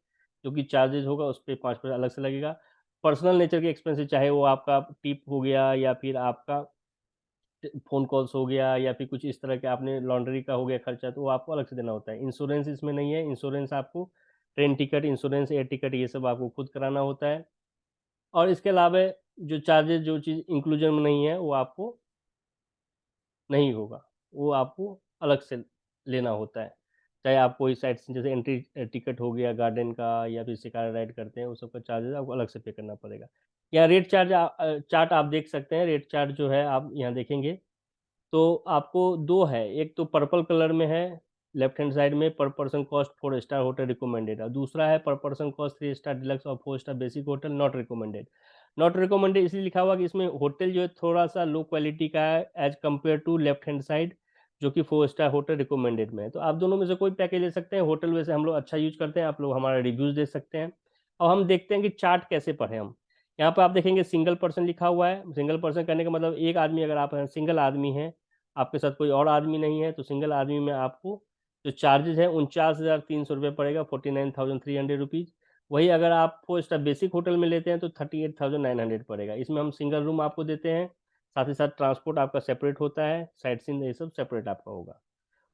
जो कि चार्जेज़ होगा उस पे 5% अलग से लगेगा। पर्सनल नेचर के एक्सपेंसेस, चाहे वो आपका टिप हो गया या फिर आपका फ़ोन कॉल्स हो गया या फिर कुछ इस तरह के आपने लॉन्ड्री का हो गया खर्चा, तो वो आपको अलग से देना होता है। इंश्योरेंस इसमें नहीं है, इंश्योरेंस आपको train ticket insurance, air ticket ये सब आपको खुद कराना होता है। और इसके अलावा जो चार्जेज़ जो चीज़ इंक्लूजन में नहीं है वो आपको नहीं होगा, वो आपको अलग से लेना होता है। चाहे आप कोई साइट सीइंग जैसे एंट्री टिकट हो गया गार्डन का या फिर शिकारा राइड करते हैं, उस सब का चार्जेज़ आपको अलग से पे करना पड़ेगा। या रेट चार्ट आप देख सकते हैं, रेट चार्ट जो है आप यहाँ देखेंगे तो आपको 2 है, एक तो पर्पल कलर में है, लेफ्ट हैंड साइड में पर person cost 4 star hotel recommended और दूसरा है पर पर्सन कॉस्ट 3 स्टार डिलक्स और 4 star basic hotel not recommended. Not recommended इसलिए लिखा हुआ कि इसमें होटल जो है थोड़ा-सा लो क्वालिटी का है as compare to left hand side जो कि 4 स्टार होटल रिकमेंडेड में है। तो आप दोनों में से कोई पैकेज ले सकते हैं, होटल वैसे हम लोग अच्छा यूज़ करते हैं, आप लोग हमारा रिव्यूज़ देख सकते हैं। और हम देखते हैं कि चार्ट कैसे पढ़ें हम। यहाँ पे आप देखेंगे सिंगल पर्सन लिखा हुआ है, सिंगल पर्सन कहने का मतलब एक आदमी अगर आप हैं, सिंगल आदमी हैं आपके साथ कोई और आदमी नहीं है, तो सिंगल आदमी में आपको जो चार्जेज़ है 49,300 रुपए पड़ेगा, 49,300 रुपीज़। वही अगर आप 4 स्टार बेसिक होटल में लेते हैं तो 38,900 पड़ेगा। इसमें हम सिंगल रूम आपको देते हैं, साथ ही साथ ट्रांसपोर्ट आपका सेपरेट होता है, साइट सीइंग ये सब सेपरेट आपका होगा।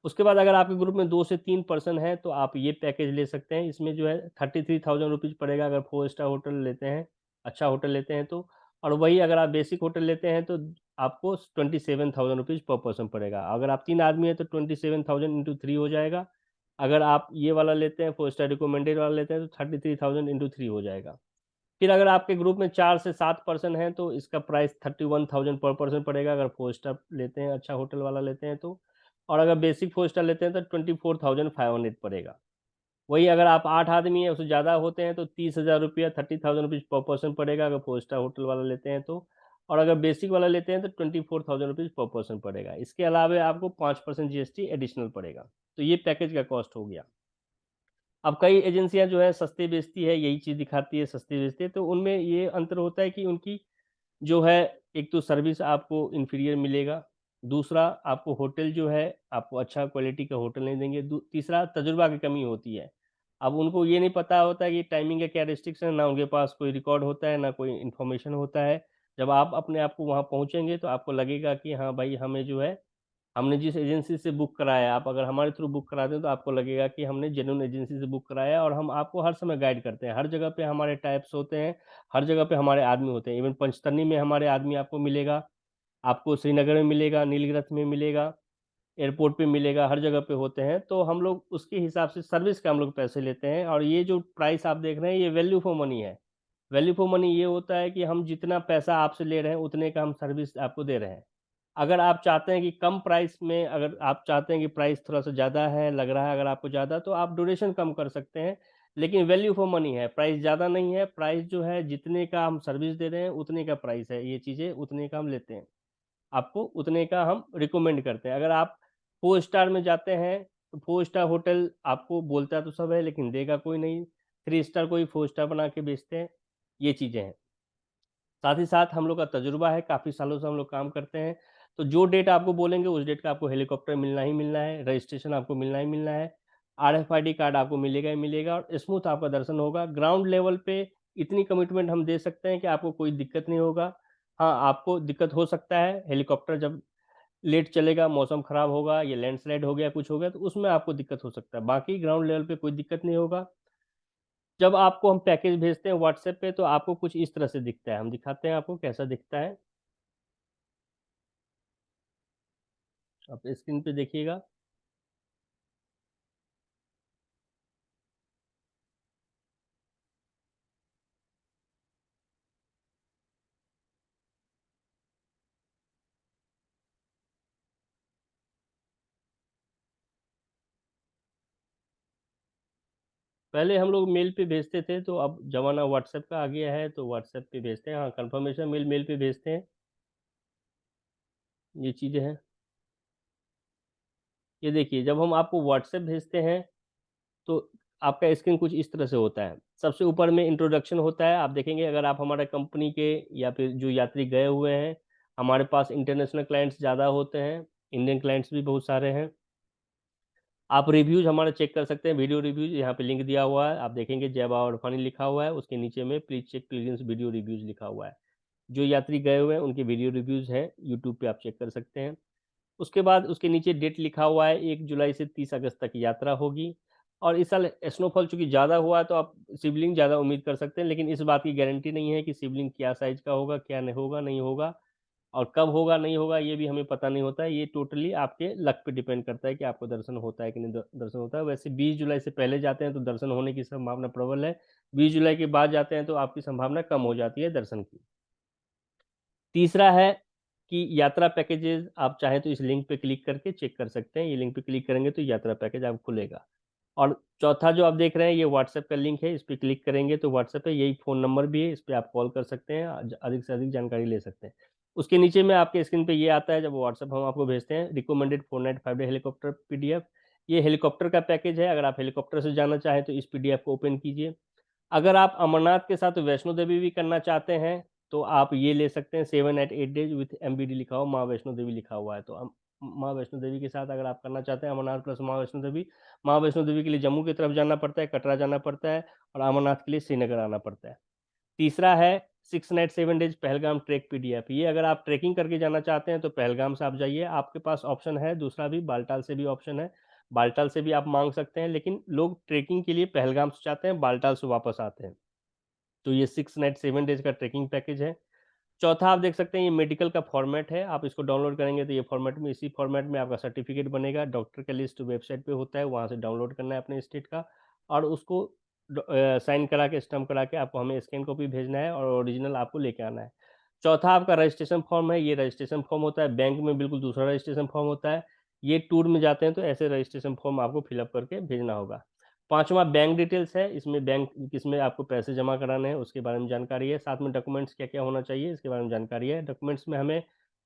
उसके बाद अगर आपके ग्रुप में 2 से 3 पर्सन हैं, तो आप ये पैकेज ले सकते हैं। इसमें जो है 33,000 रुपीज़ पड़ेगा अगर 4 स्टार होटल लेते हैं, अच्छा होटल लेते हैं तो। और वही अगर आप बेसिक होटल लेते हैं तो आपको 27,000 रुपीज़ पर पर्सन पड़ेगा। अगर आप 3 आदमी हैं तो 27,000 इंटू 3 हो जाएगा। अगर आप ये वाला लेते हैं 4 स्टार रिकमेंडेड वाला लेते हैं तो 33,000 इंटू 3 हो जाएगा। फिर अगर आपके ग्रुप में 4 से 7 पर्सन हैं तो इसका प्राइस 31,000 पर पर्सन पड़ेगा अगर 4 स्टार लेते हैं, अच्छा होटल वाला लेते हैं तो। और अगर बेसिक 4 स्टार लेते हैं तो 24,500 पड़ेगा। वही अगर आप 8 आदमी हैं, उससे ज़्यादा होते हैं तो 30,000 रुपया 30,000 रुपीज़ पर पर्सन पड़ेगा अगर 4 स्टार होटल वाला लेते हैं तो। और अगर बेसिक वाला लेते हैं तो 24,000 रुपीज़ पर पर्सन पड़ेगा। इसके अलावा आपको 5% जीएसटी एडिशनल पड़ेगा। तो ये पैकेज का कॉस्ट हो गया। अब कई एजेंसियाँ जो है सस्ते बेचती है, यही चीज़ दिखाती है सस्ती बेचती है, तो उनमें ये अंतर होता है कि उनकी जो है एक तो सर्विस आपको इन्फीरियर मिलेगा, दूसरा आपको होटल जो है आपको अच्छा क्वालिटी का होटल नहीं देंगे, दू तीसरा तजुर्बा की कमी होती है। अब उनको ये नहीं पता होता है कि टाइमिंग का क्या रिस्ट्रिक्शन है, ना उनके पास कोई रिकॉर्ड होता है, ना कोई इन्फॉर्मेशन होता है। जब आप अपने आप को वहाँ पहुँचेंगे तो आपको लगेगा कि हाँ भाई, हमें जो है हमने जिस एजेंसी से बुक कराया, आप अगर हमारे थ्रू बुक कराते हैं तो आपको लगेगा कि हमने जेन्युइन एजेंसी से बुक कराया है और हम आपको हर समय गाइड करते हैं। हर जगह पे हमारे टाइप्स होते हैं, हर जगह पे हमारे आदमी होते हैं। इवन पंचतरनी में हमारे आदमी आपको मिलेगा, आपको श्रीनगर में मिलेगा, नीलगिरिस में मिलेगा, एयरपोर्ट पे मिलेगा, हर जगह पे होते हैं। तो हम लोग उसके हिसाब से सर्विस का हम लोग पैसे लेते हैं और ये जो प्राइस आप देख रहे हैं, ये वैल्यू फॉर मनी है। वैल्यू फॉर मनी ये होता है कि हम जितना पैसा आपसे ले रहे हैं, उतने का हम सर्विस आपको दे रहे हैं। अगर आप चाहते हैं कि कम प्राइस में, अगर आप चाहते हैं कि प्राइस थोड़ा-सा ज़्यादा है, लग रहा है अगर आपको ज़्यादा, तो आप ड्यूरेशन कम कर सकते हैं। लेकिन वैल्यू फॉर मनी है, प्राइस ज़्यादा नहीं है, प्राइस जो है जितने का हम सर्विस दे रहे हैं, उतने का प्राइस है। ये चीज़ें उतने का हम लेते हैं। आपको उतने का हम रिकमेंड करते हैं। अगर आप 4 स्टार में जाते हैं, तो 4 स्टार होटल आपको बोलता तो सब है, लेकिन देगा कोई नहीं। 3 स्टार को ही 4 स्टार बना के बेचते हैं, ये चीज़ें हैं। साथ ही साथ हम लोग का तजुर्बा है, काफ़ी सालों से हम लोग काम करते हैं, तो जो डेट आपको बोलेंगे उस डेट का आपको हेलीकॉप्टर मिलना ही मिलना है, रजिस्ट्रेशन आपको मिलना ही मिलना है, आरएफआईडी कार्ड आपको मिलेगा ही मिलेगा और स्मूथ आपका दर्शन होगा। ग्राउंड लेवल पे इतनी कमिटमेंट हम दे सकते हैं कि आपको कोई दिक्कत नहीं होगा। हाँ, आपको दिक्कत हो सकता है, हेलीकॉप्टर जब लेट चलेगा, मौसम खराब होगा, या लैंडस्लाइड हो गया, कुछ हो गया, तो उसमें आपको दिक्कत हो सकता है। बाकी ग्राउंड लेवल पे कोई दिक्कत नहीं होगा। जब आपको हम पैकेज भेजते हैं व्हाट्सएप पे तो आपको कुछ इस तरह से दिखता है। हम दिखाते हैं आपको कैसा दिखता है। आप स्क्रीन पे देखिएगा। पहले हम लोग मेल पे भेजते थे, तो अब ज़माना व्हाट्सएप का आ गया है, तो व्हाट्सएप पे भेजते हैं। हाँ, कन्फर्मेशन मेल मेल पे भेजते हैं। ये चीज़ें हैं। ये देखिए, जब हम आपको व्हाट्सएप भेजते हैं, तो आपका स्क्रीन कुछ इस तरह से होता है। सबसे ऊपर में इंट्रोडक्शन होता है। आप देखेंगे अगर आप हमारे कंपनी के या फिर जो यात्री गए हुए हैं, हमारे पास इंटरनेशनल क्लाइंट्स ज़्यादा होते हैं, इंडियन क्लाइंट्स भी बहुत सारे हैं। आप रिव्यूज़ हमारा चेक कर सकते हैं, वीडियो रिव्यूज़ यहाँ पे लिंक दिया हुआ है, आप देखेंगे जय बाबा और लिखा हुआ है, उसके नीचे में please check pilgrims video reviews लिखा हुआ है। जो यात्री गए हुए हैं उनके वीडियो रिव्यूज़ हैं, यूट्यूब पे आप चेक कर सकते हैं। उसके बाद उसके नीचे डेट लिखा हुआ है, 1 जुलाई से 30 अगस्त तक यात्रा होगी और इस साल स्नोफॉल चूँकि ज़्यादा हुआ है तो आप शिवलिंग ज़्यादा उम्मीद कर सकते हैं, लेकिन इस बात की गारंटी नहीं है कि शिवलिंग क्या साइज़ का होगा, क्या नहीं होगा, नहीं होगा और कब होगा, नहीं होगा, ये भी हमें पता नहीं होता है। ये टोटली आपके लक पे डिपेंड करता है कि आपको दर्शन होता है कि नहीं दर्शन होता है। वैसे 20 जुलाई से पहले जाते हैं तो दर्शन होने की संभावना प्रबल है, 20 जुलाई के बाद जाते हैं तो आपकी संभावना कम हो जाती है दर्शन की। तीसरा है कि यात्रा पैकेजेज़ आप चाहें तो इस लिंक पे क्लिक करके चेक कर सकते हैं। ये लिंक पे क्लिक करेंगे तो यात्रा पैकेज आपको खुलेगा। और चौथा जो आप देख रहे हैं ये व्हाट्सएप का लिंक है, इस पे क्लिक करेंगे तो व्हाट्सएप पे यही फ़ोन नंबर भी है, इस पे आप कॉल कर सकते हैं, अधिक से अधिक जानकारी ले सकते हैं। उसके नीचे में आपके स्क्रीन पे ये आता है जब व्हाट्सएप हम आपको भेजते हैं recommended 4 night 5 day helicopter PDF. ये हेलीकॉप्टर का पैकेज है, अगर आप हेलीकॉप्टर से जाना चाहें तो इस पीडीएफ को ओपन कीजिए। अगर आप अमरनाथ के साथ वैष्णो देवी भी करना चाहते हैं, तो आप ये ले सकते हैं 7 नाइट 8 डेज़ विथ एमबीडी लिखा हुआ, माँ वैष्णो देवी लिखा हुआ है। तो माँ वैष्णो देवी के साथ अगर आप करना चाहते हैं अमरनाथ प्लस माँ वैष्णो देवी के लिए जम्मू की तरफ जाना पड़ता है, कटरा जाना पड़ता है और अमरनाथ के लिए श्रीनगर आना पड़ता है। तीसरा है 6 night 7 days Pahalgam track PDF. ये अगर आप ट्रैकिंग करके जाना चाहते हैं तो पहलगाम से आप जाइए, आपके पास ऑप्शन है दूसरा भी बालटाल से भी ऑप्शन है। बालटाल से भी आप माँग सकते हैं, लेकिन लोग ट्रैकिंग के लिए पहलगाम से जाते हैं, बालटाल से वापस आते हैं। तो ये 6 नाइट 7 डेज़ का ट्रैकिंग पैकेज है। चौथा आप देख सकते हैं ये मेडिकल का फॉर्मेट है, आप इसको डाउनलोड करेंगे तो ये फॉर्मेट में इसी फॉर्मेट में आपका सर्टिफ़िकेट बनेगा, डॉक्टर का लिस्ट वेबसाइट पे होता है, वहाँ से डाउनलोड करना है अपने स्टेट का और उसको साइन करा के स्टैम्प करा के आपको हमें स्कैन कॉपी भेजना है और ओरिजिनल आपको लेके आना है। चौथा आपका रजिस्ट्रेशन फॉर्म है, ये रजिस्ट्रेशन फॉर्म होता है, बैंक में बिल्कुल दूसरा रजिस्ट्रेशन फॉर्म होता है। ये टूर में जाते हैं तो ऐसे रजिस्ट्रेशन फॉर्म आपको फिल अप करके भेजना होगा। पाँचवाँ बैंक डिटेल्स है, इसमें बैंक किसमें आपको पैसे जमा कराने हैं उसके बारे में जानकारी है, साथ में डॉक्यूमेंट्स क्या-क्या होना चाहिए इसके बारे में जानकारी है। डॉक्यूमेंट्स में हमें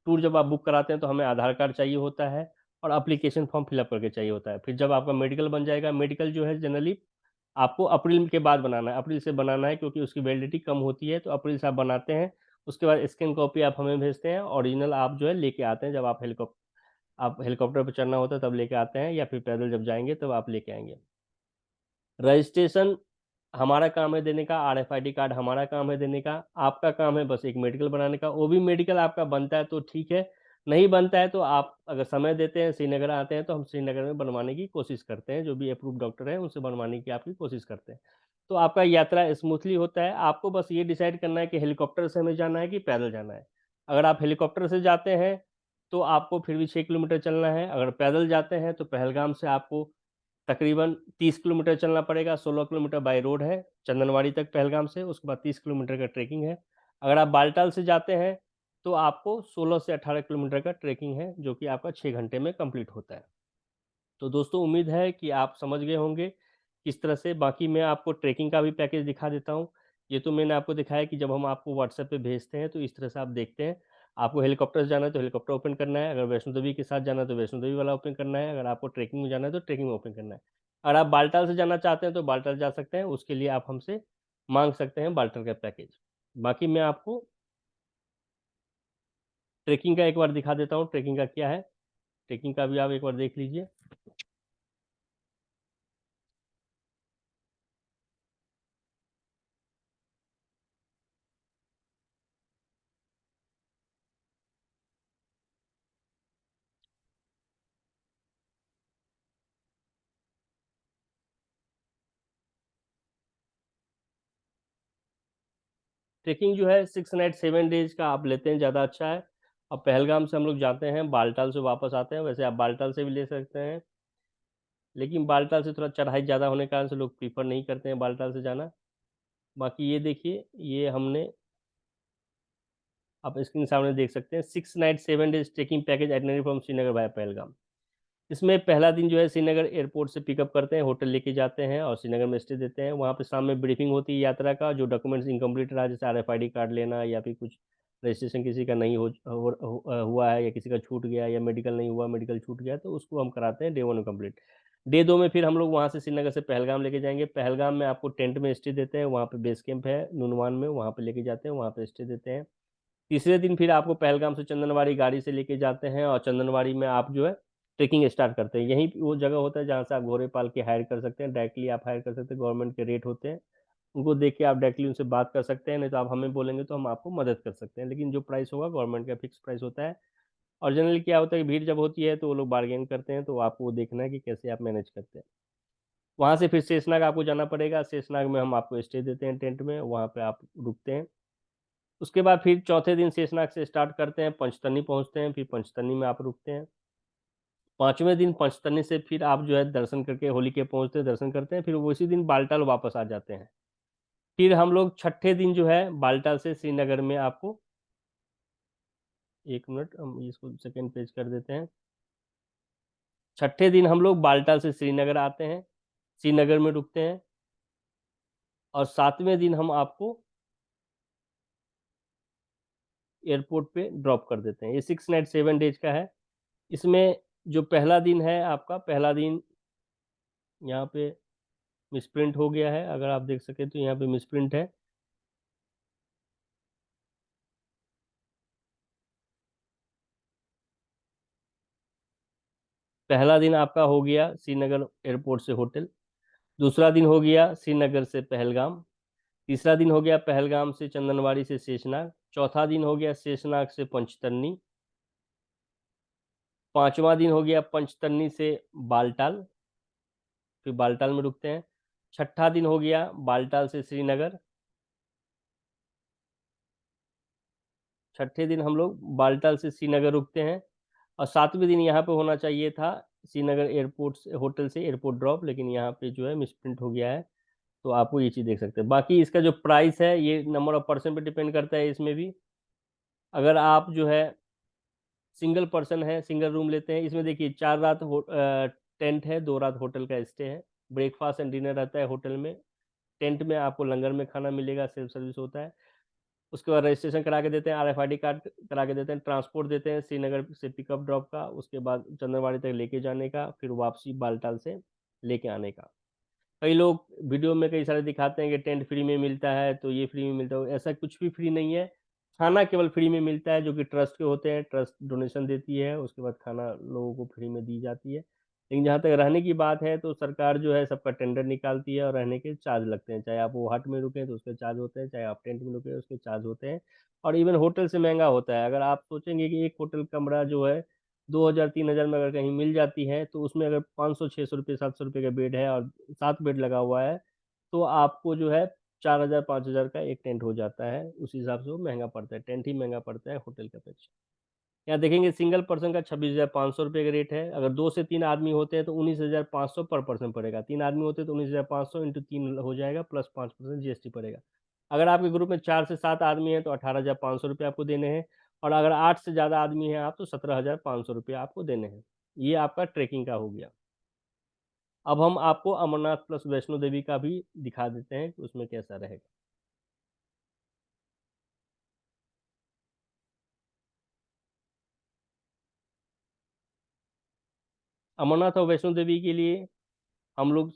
टूर जब आप बुक कराते हैं तो हमें आधार कार्ड चाहिए होता है और एप्लीकेशन फॉर्म फिल अप करके चाहिए होता है। फिर जब आपका मेडिकल बन जाएगा, मेडिकल जो है जनरली आपको अप्रैल के बाद बनाना है, अप्रैल से बनाना है क्योंकि उसकी वैलिडिटी कम होती है, तो अप्रैल से आप बनाते हैं, उसके बाद स्कैन कॉपी आप हमें भेजते हैं, ओरिजिनल आप जो है लेके आते हैं जब आप हेलीकॉप्टर पे चढ़ना होता है तब लेके आते हैं या फिर पैदल जब जाएँगे तब आप लेके आएँगे। रजिस्ट्रेशन हमारा काम है देने का, आरएफआईडी कार्ड हमारा काम है देने का, आपका काम है बस एक मेडिकल बनाने का, वो भी मेडिकल आपका बनता है तो ठीक है, नहीं बनता है तो आप अगर समय देते हैं, श्रीनगर आते हैं तो हम श्रीनगर में बनवाने की कोशिश करते हैं, जो भी अप्रूव्ड डॉक्टर हैं उनसे बनवाने की आपकी कोशिश करते हैं। तो आपका यात्रा स्मूथली होता है, आपको बस ये डिसाइड करना है कि हेलीकॉप्टर से हमें जाना है कि पैदल जाना है। अगर आप हेलीकॉप्टर से जाते हैं, तो आपको फिर भी 6 किलोमीटर चलना है, अगर पैदल जाते हैं तो पहलगाम से आपको तकरीबन 30 किलोमीटर चलना पड़ेगा, 16 किलोमीटर बाय रोड है, चंदनवाड़ी तक पहलगाम से, उसके बाद 30 किलोमीटर का ट्रेकिंग है। अगर आप बालटाल से जाते हैं, तो आपको 16 से 18 किलोमीटर का ट्रेकिंग है, जो कि आपका 6 घंटे में कंप्लीट होता है। तो दोस्तों उम्मीद है कि आप समझ गए होंगे किस तरह से बाकी मैं आपको ट्रैकिंग का भी पैकेज दिखा देता हूँ। ये तो मैंने आपको दिखाया कि जब हम आपको व्हाट्सएप पे भेजते हैं तो इस तरह से आप देखते हैं। आपको हेलीकॉप्टर से जाना है तो हेलीकॉप्टर ओपन करना है, अगर वैष्णो देवी के साथ जाना है तो वैष्णो देवी वाला ओपन करना है, अगर आपको ट्रैकिंग में जाना है तो ट्रैकिंग में ओपन करना है। अगर आप बालटाल से जाना चाहते हैं तो बालटाल जा सकते हैं, उसके लिए आप हमसे माँग सकते हैं बालटाल का पैकेज। बाकी मैं आपको ट्रैकिंग का एक बार दिखा देता हूँ, ट्रैकिंग का क्या है? ट्रैकिंग का भी आप एक बार देख लीजिए। ट्रेकिंग जो है 6 नाइट 7 डेज़ का आप लेते हैं ज़्यादा अच्छा है। अब पहलगाम से हम लोग जाते हैं, बालटाल से वापस आते हैं, वैसे आप बालटाल से भी ले सकते हैं, लेकिन बालटाल से थोड़ा चढ़ाई ज़्यादा होने के कारण से लोग प्रेफ़र नहीं करते हैं बालटाल से जाना। बाकी ये देखिए, ये हमने आप स्क्रीन के सामने देख सकते हैं 6 night 7 days trekking package itinerary from Srinagar via Pahalgam. इसमें पहला दिन जो है श्रीनगर एयरपोर्ट से पिकअप करते हैं, होटल लेके जाते हैं और श्रीनगर में स्टे देते हैं। वहाँ पे शाम में ब्रीफिंग होती है यात्रा का, जो डॉक्यूमेंट्स इनकम्प्लीट रहा जैसे आरएफआईडी कार्ड लेना या फिर कुछ रजिस्ट्रेशन किसी का नहीं हुआ है या किसी का छूट गया या मेडिकल नहीं हुआ, मेडिकल छूट गया तो उसको हम कराते हैं डे 1 में कंप्लीट। डे 2 में फिर हम लोग वहाँ से श्रीनगर से पहलगाम लेके जाएँगे। पहलगाम में आपको टेंट में स्टे देते हैं, वहाँ पे बेस कैंप है नुनवान में, वहाँ पे लेके जाते हैं, वहाँ पे स्टे देते हैं। तीसरे दिन फिर आपको पहलगाम से चंदनवाड़ी गाड़ी से लेके जाते हैं और चंदनवाड़ी में आप जो है ट्रेकिंग स्टार्ट करते हैं। यहीं वो जगह होता है जहाँ से आप घोड़े पाल के हायर कर सकते हैं, डायरेक्टली आप हायर कर सकते हैं, गवर्नमेंट के रेट होते हैं, उनको देख के आप डायरेक्टली उनसे बात कर सकते हैं, नहीं तो आप हमें बोलेंगे तो हम आपको मदद कर सकते हैं, लेकिन जो प्राइस होगा गवर्नमेंट का फिक्स प्राइस होता है। और जनरली क्या होता है कि भीड़ जब होती है तो वो लोग बार्गेन करते हैं, तो आपको वो देखना है कि कैसे आप मैनेज करते हैं। वहाँ से फिर शेषनाग आपको जाना पड़ेगा, शेषनाग में हम आपको स्टे देते हैं टेंट में, वहाँ पे आप रुकते हैं। उसके बाद फिर चौथे दिन शेषनाग से स्टार्ट करते हैं, पंचतनी पहुँचते हैं, फिर पंचतनी में आप रुकते हैं। पाँचवें दिन पंचतनी से फिर आप जो है दर्शन करके होलिके पहुँचते हैं, दर्शन करते हैं, फिर वो इसी दिन बालटाल वापस आ जाते हैं। फिर हम लोग छठे दिन जो है बालटाल से श्रीनगर में आपको, एक मिनट हम इसको सेकेंड पेज कर देते हैं। छठे दिन हम लोग बालटाल से श्रीनगर आते हैं, श्रीनगर में रुकते हैं, और सातवें दिन हम आपको एयरपोर्ट पे ड्रॉप कर देते हैं। ये 6 नाइट 7 डेज का है। इसमें जो पहला दिन है आपका, पहला दिन यहाँ पे मिसप्रिंट हो गया है, अगर आप देख सके तो यहाँ पे मिसप्रिंट है। पहला दिन आपका हो गया श्रीनगर एयरपोर्ट से होटल, दूसरा दिन हो गया श्रीनगर से पहलगाम, तीसरा दिन हो गया पहलगाम से चंदनवाड़ी से शेषनाग, चौथा दिन हो गया शेषनाग से पंचतरनी, पांचवा दिन हो गया पंचतरनी से बालटाल, फिर बालटाल में रुकते हैं। छठा दिन हो गया बालटाल से श्रीनगर, छठे दिन हम लोग बालटाल से श्रीनगर रुकते हैं, और सातवें दिन यहाँ पे होना चाहिए था श्रीनगर एयरपोर्ट से, होटल से एयरपोर्ट ड्रॉप, लेकिन यहाँ पे जो है मिसप्रिंट हो गया है। तो आपको ये चीज़ देख सकते हैं। बाकी इसका जो प्राइस है ये नंबर ऑफ पर्सन पे डिपेंड करता है। इसमें भी अगर आप जो है सिंगल पर्सन है, सिंगल रूम लेते हैं, इसमें देखिए 4 रात टेंट है, 2 रात होटल का स्टे है, ब्रेकफास्ट एंड डिनर रहता है होटल में, टेंट में आपको लंगर में खाना मिलेगा, सेल्फ सर्विस होता है। उसके बाद रजिस्ट्रेशन करा के देते हैं, RFID कार्ड करा के देते हैं, ट्रांसपोर्ट देते हैं श्रीनगर से पिकअप ड्रॉप का, उसके बाद चंदनवाड़ी तक लेके जाने का, फिर वापसी बालटाल से लेके आने का। कई लोग वीडियो में कई सारे दिखाते हैं कि टेंट फ्री में मिलता है, तो ये फ्री में मिलता है, ऐसा कुछ भी फ्री नहीं है। खाना केवल फ्री में मिलता है, जो कि ट्रस्ट के होते हैं, ट्रस्ट डोनेशन देती है, उसके बाद खाना लोगों को फ्री में दी जाती है। लेकिन जहाँ तक रहने की बात है तो सरकार जो है सबका टेंडर निकालती है, और रहने के चार्ज लगते हैं, चाहे आप वो हट में रुके तो उसके चार्ज होते हैं, चाहे आप टेंट में रुके उसके चार्ज होते हैं। और इवन होटल से महंगा होता है। अगर आप सोचेंगे कि एक होटल कमरा जो है 2,000 3,000 में अगर कहीं मिल जाती है, तो उसमें अगर 500 600 रुपये 700 रुपये का बेड है और 7 बेड लगा हुआ है, तो आपको जो है 4,000 5,000 का एक टेंट हो जाता है। उस हिसाब से वो महंगा पड़ता है, टेंट ही महंगा पड़ता है होटल का अपेक्षा। यहाँ देखेंगे सिंगल पर्सन का 26,500 रुपये का रेट है। अगर 2 से 3 आदमी होते हैं तो 19,500 पर पर्सन पड़ेगा, 3 आदमी होते हैं तो 19,500 इंटू 3 हो जाएगा, प्लस 5% GST पड़ेगा। अगर आपके ग्रुप में 4 से 7 आदमी हैं तो 18,500 रुपये आपको देने हैं, और अगर 8 से ज़्यादा आदमी हैं आप तो 17,500 रुपये आपको देने हैं। ये आपका ट्रेकिंग का हो गया। अब हम आपको अमरनाथ प्लस वैष्णो देवी का भी दिखा देते हैं कि उसमें कैसा रहेगा। अमरनाथ और वैष्णो देवी के लिए हम लोग,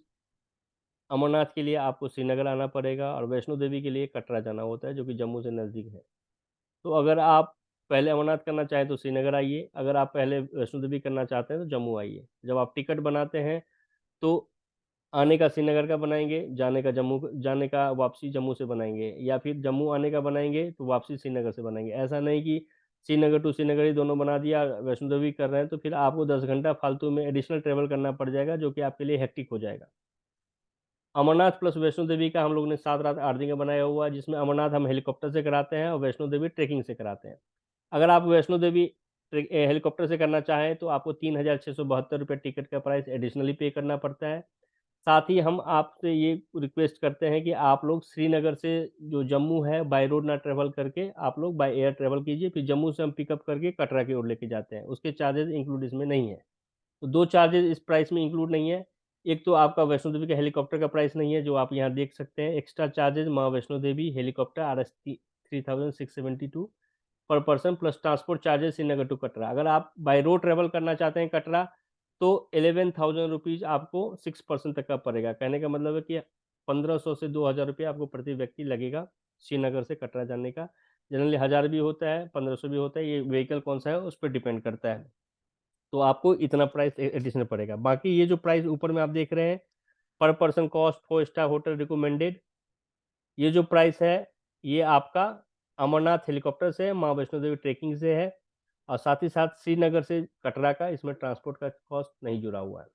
अमरनाथ के लिए आपको श्रीनगर आना पड़ेगा, और वैष्णो देवी के लिए कटरा जाना होता है, जो कि जम्मू से नज़दीक है। तो अगर आप पहले अमरनाथ करना चाहें तो श्रीनगर आइए, अगर आप पहले वैष्णो देवी करना चाहते हैं तो जम्मू आइए। जब आप टिकट बनाते हैं तो आने का श्रीनगर का बनाएंगे, जाने का जम्मू, जाने का वापसी जम्मू से बनाएंगे, या फिर जम्मू आने का बनाएंगे तो वापसी श्रीनगर से बनाएंगे। ऐसा नहीं कि श्रीनगर टू श्रीनगर ही दोनों बना दिया, वैष्णो देवी कर रहे हैं तो फिर आपको 10 घंटा फालतू में एडिशनल ट्रेवल करना पड़ जाएगा, जो कि आपके लिए हेक्टिक हो जाएगा। अमरनाथ प्लस वैष्णो देवी का हम लोग ने 7 रात 8 दिन का बनाया हुआ है, जिसमें अमरनाथ हम हेलीकॉप्टर से कराते हैं और वैष्णो देवी ट्रेकिंग से कराते हैं। अगर आप वैष्णो देवी हेलीकॉप्टर से करना चाहें तो आपको 3,672 रुपये टिकट का प्राइस एडिशनली पे करना पड़ता है। साथ ही हम आपसे ये रिक्वेस्ट करते हैं कि आप लोग श्रीनगर से जो जम्मू है बाय रोड ना ट्रेवल करके आप लोग बाय एयर ट्रेवल कीजिए, फिर जम्मू से हम पिकअप करके कटरा की ओर लेके जाते हैं, उसके चार्जेस इंक्लूड इसमें नहीं है। तो 2 चार्जेस इस प्राइस में इंक्लूड नहीं है। एक तो आपका वैष्णो देवी का हेलीकॉप्टर का प्राइस नहीं है, जो आप यहाँ देख सकते हैं, एक्स्ट्रा चार्जेस माँ वैष्णो देवी हेलीकॉप्टर RS 3,672 पर person, plus transport charges Srinagar to Katra. अगर आप बाय रोड ट्रेवल करना चाहते हैं कटरा, तो 11,000 रुपीज़ आपको 6 पर्सन तक का पड़ेगा। कहने का मतलब है कि 1,500 से 2,000 रुपये आपको प्रति व्यक्ति लगेगा श्रीनगर से कटरा जाने का। जनरली 1,000 भी होता है, 1,500 भी होता है, ये व्हीकल कौन सा है उस पर डिपेंड करता है। तो आपको इतना प्राइस एडिशनल पड़ेगा। बाकी ये जो प्राइस ऊपर में आप देख रहे हैं, पर person cost 4 star hotel recommended, ये जो प्राइस है ये आपका अमरनाथ हेलीकॉप्टर से, माँ वैष्णो देवी ट्रेकिंग से है, और साथ ही साथ श्रीनगर से कटरा का इसमें ट्रांसपोर्ट का कॉस्ट नहीं जुड़ा हुआ है।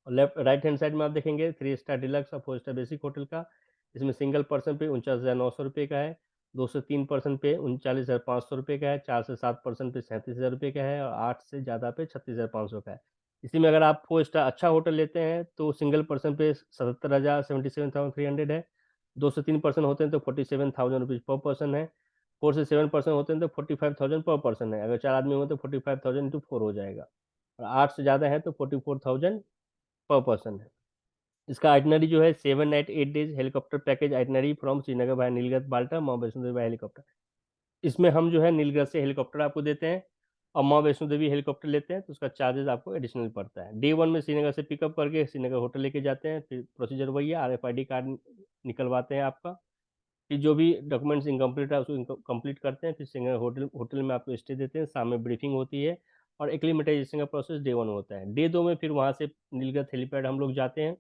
और लेफ्ट राइट हैंड साइड में आप देखेंगे 3 स्टार डिलक्स और 4 स्टार बेसिक होटल का, इसमें सिंगल पर्सन पे 49,900 रुपये का है, 2 से 3 पर्सन पे 39,500 रुपये का है, 4 से 7 पर्सन पे 37,000 रुपये का है, और 8 से ज़्यादा पे 36,500 का है। इसी में अगर आप 4 स्टार अच्छा होटल लेते हैं तो सिंगल पर्सन पे 77,000 77,300 है, 2 से 3 पर्सन होते हैं तो 47,000 रुपीज़ पर पर्सन है, 4 से 7 पर्सन होते हैं तो 45,000 पर पर्सन है, अगर 4 आदमी हो तो 45,000 इंटू 4 हो जाएगा, और 8 से ज़्यादा है तो 44,000 पर पर्सन है। इसका आइटनरी जो है 7 night 8 days helicopter package itinerary from Srinagar by Nilgat Baltal Maa Vaishno Devi by helicopter. इसमें हम जो है नीलगत से हेलीकॉप्टर आपको देते हैं और माँ वैष्णो देवी हेलीकॉप्टर लेते हैं, तो उसका चार्जेस आपको एडिशनल पड़ता है। डे 1 में श्रीनगर से पिकअप करके श्रीनगर होटल लेके जाते हैं, फिर प्रोसीजर वही है, RFID कार्ड निकलवाते हैं आपका, फिर जो भी डॉक्यूमेंट्स इनकम्प्लीट है उसको कंप्लीट करते हैं, फिर श्रीनगर होटल में आपको स्टे देते हैं, शाम में ब्रीफिंग होती है और एक्लीमेटाइजेशन का प्रोसेस डे 1 होता है। डे 2 में फिर वहाँ से नीलगत हेलीपैड हम लोग जाते हैं,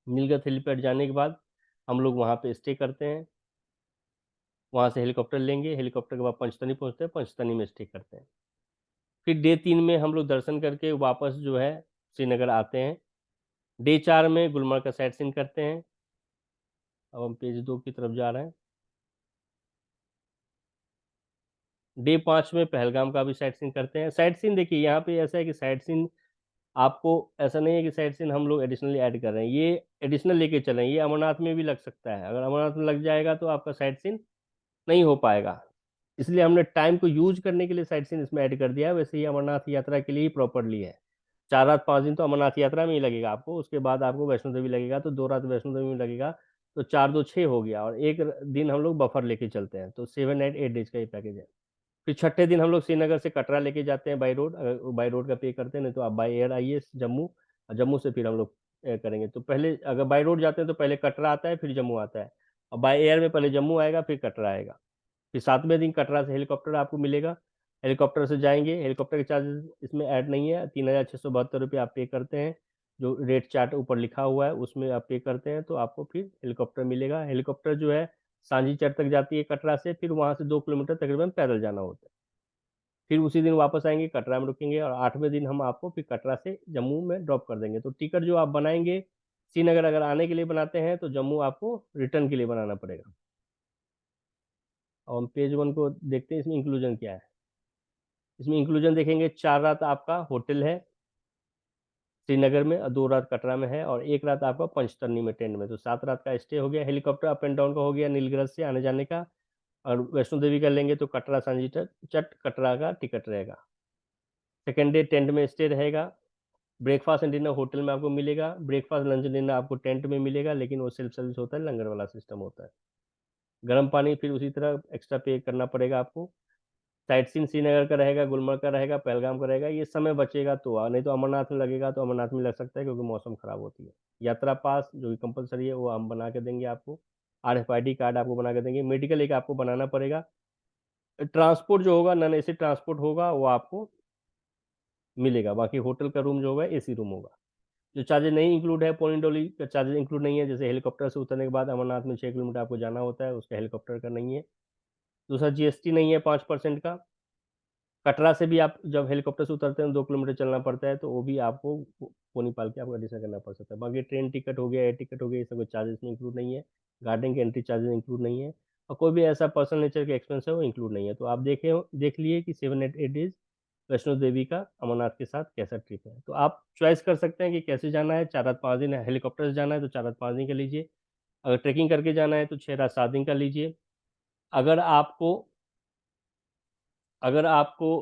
नीलगत हेलीपैड जाने के बाद हम लोग वहाँ पे स्टे करते हैं, वहाँ से हेलीकॉप्टर लेंगे, हेलीकॉप्टर के बाद पंचतनी पहुँचते हैं, पंचतनी में स्टे करते हैं। फिर डे 3 में हम लोग दर्शन करके वापस जो है श्रीनगर आते हैं। डे 4 में गुलमर्ग का साइट सीइंग करते हैं। अब हम पेज 2 की तरफ जा रहे हैं। डे 5 में पहलगाम का भी साइट सीइंग करते हैं। साइट सीइंग देखिए यहाँ पे ऐसा है कि साइट सीइंग आपको ऐसा नहीं है कि साइट सीइंग हम लोग एडिशनली ऐड कर रहे हैं, ये एडिशनल लेके चलें, ये अमरनाथ में भी लग सकता है। अगर अमरनाथ में लग जाएगा तो आपका साइट सीइंग नहीं हो पाएगा, इसलिए हमने टाइम को यूज करने के लिए साइट सीइंग इसमें ऐड कर दिया है। वैसे ही अमरनाथ यात्रा के लिए ही प्रॉपरली है। 4 रात 5 दिन तो अमरनाथ यात्रा में ही लगेगा आपको, उसके बाद आपको वैष्णो देवी लगेगा तो 2 रात वैष्णो देवी में लगेगा, तो 4 2 6 हो गया, और एक दिन हम लोग बफर लेके चलते हैं, तो 7 नाइट 8 डेज का ये पैकेज है। फिर छठे दिन हम लोग श्रीनगर से कटरा लेके जाते हैं बाई रोड, अगर बाई रोड का पे करते हैं, नहीं तो आप बाई एयर आइए जम्मू, और जम्मू से फिर हम लोग करेंगे। तो पहले अगर बाई रोड जाते हैं तो पहले कटरा आता है फिर जम्मू आता है, और बाई एयर में पहले जम्मू आएगा फिर कटरा आएगा। फिर 7वें दिन कटरा से हेलीकॉप्टर आपको मिलेगा, हेलीकॉप्टर से जाएंगे, हेलीकॉप्टर के चार्जेस इसमें ऐड नहीं है, 3,672 रुपये आप पे करते हैं, जो रेट चार्ट ऊपर लिखा हुआ है उसमें आप पे करते हैं, तो आपको फिर हेलीकॉप्टर मिलेगा। हेलीकॉप्टर जो है सांझीचर तक जाती है कटरा से, फिर वहाँ से 2 किलोमीटर तकरीबन पैदल जाना होता है। फिर उसी दिन वापस आएंगे, कटरा में रुकेंगे, और 8वें दिन हम आपको फिर कटरा से जम्मू में ड्रॉप कर देंगे। तो टिकट जो आप बनाएंगे श्रीनगर अगर आने के लिए बनाते हैं तो जम्मू आपको रिटर्न के लिए बनाना पड़ेगा। और हम पेज 1 को देखते हैं, इसमें इंक्लूजन क्या है। इसमें इंक्लूजन देखेंगे, 4 रात आपका होटल है श्रीनगर में, और 2 रात कटरा में है, और 1 रात आपका पंचतरनी में टेंट में, तो 7 रात का स्टे हो गया। हेलीकॉप्टर अप एंड डाउन का हो गया नीलगिरी से आने जाने का, और वैष्णो देवी का लेंगे तो कटरा सांझी चट कटरा का टिकट रहेगा। सेकेंड डे टेंट में स्टे रहेगा। ब्रेकफास्ट एंड डिनर होटल में आपको मिलेगा, ब्रेकफास्ट लंच डिनर आपको टेंट में मिलेगा, लेकिन वो सेल्फ सर्विस होता है, लंगर वाला सिस्टम होता है। गर्म पानी फिर उसी तरह एक्स्ट्रा पे करना पड़ेगा आपको। साइट सीन श्रीनगर का रहेगा, गुलमर्ग का रहेगा, पहलगाम का रहेगा, ये समय बचेगा तो, नहीं तो अमरनाथ में लगेगा तो अमरनाथ में लग सकता है क्योंकि मौसम खराब होती है। यात्रा पास जो कि कंपलसरी है वो हम बना के देंगे आपको, RFID कार्ड आपको बना के देंगे, मेडिकल एक आपको बनाना पड़ेगा। ट्रांसपोर्ट जो होगा नॉन AC ट्रांसपोर्ट होगा वो आपको मिलेगा, बाकी होटल का रूम जो होगा AC रूम होगा। जो चार्जेस नहीं इंक्लूड है, पोनी डोली का चार्जेस इंक्लूड नहीं है, जैसे हेलीकॉप्टर से उतरने के बाद अमरनाथ में 6 किलोमीटर आपको जाना होता है, उसका हेलीकॉप्टर का नहीं है। दूसरा GST नहीं है 5% का। कटरा से भी आप जब हेलीकॉप्टर से उतरते हैं 2 किलोमीटर चलना पड़ता है, तो वो भी आपको पोनी पाल के आपको एडिशन करना पड़ सकता है। बाकी ट्रेन टिकट हो गया, एयर टिकट हो गया, ये सब चार्जेस में इंक्लूड नहीं है। गार्डन के एंट्री चार्जेस इंक्लूड नहीं है, और कोई भी ऐसा पर्सनल नेचर के एक्सपेंस है वो इंक्लूड नहीं है। तो आप देख लिए कि 7 8 डेज वैष्णो देवी का अमरनाथ के साथ कैसा ट्रिप है। तो आप चॉइस कर सकते हैं कि कैसे जाना है। 4 रात 5 दिन हेलीकॉप्टर से जाना है तो 4 रात 5 दिन का लीजिए, अगर ट्रेकिंग करके जाना है तो 6 रात 7 दिन का लीजिए। अगर आपको अगर आपको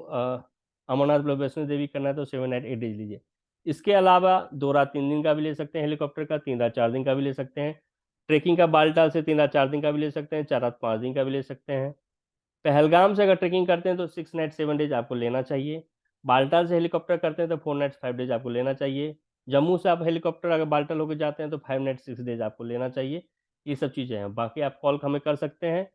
अमरनाथ प्लस वैष्णो देवी करना है तो 7 नाइट 8 डेज लीजिए। इसके अलावा 2 रात 3 दिन का भी ले सकते हैं हेलीकॉप्टर का, 3 रात 4 दिन का भी ले सकते हैं। ट्रेकिंग का बालटाल से 3 रात 4 दिन का भी ले सकते हैं, 4 रात 5 दिन का भी ले सकते हैं। पहलगाम से अगर ट्रेकिंग करते हैं तो 6 नाइट 7 डेज आपको लेना चाहिए। बालटाल से हेलीकॉप्टर करते हैं तो 4 नाइट 5 डेज आपको लेना चाहिए। जम्मू से आप हेलीकॉप्टर अगर बालटाल होकर जाते हैं तो 5 नाइट 6 डेज आपको लेना चाहिए। ये सब चीज़ें हैं, बाकी आप कॉल हमें कर सकते हैं।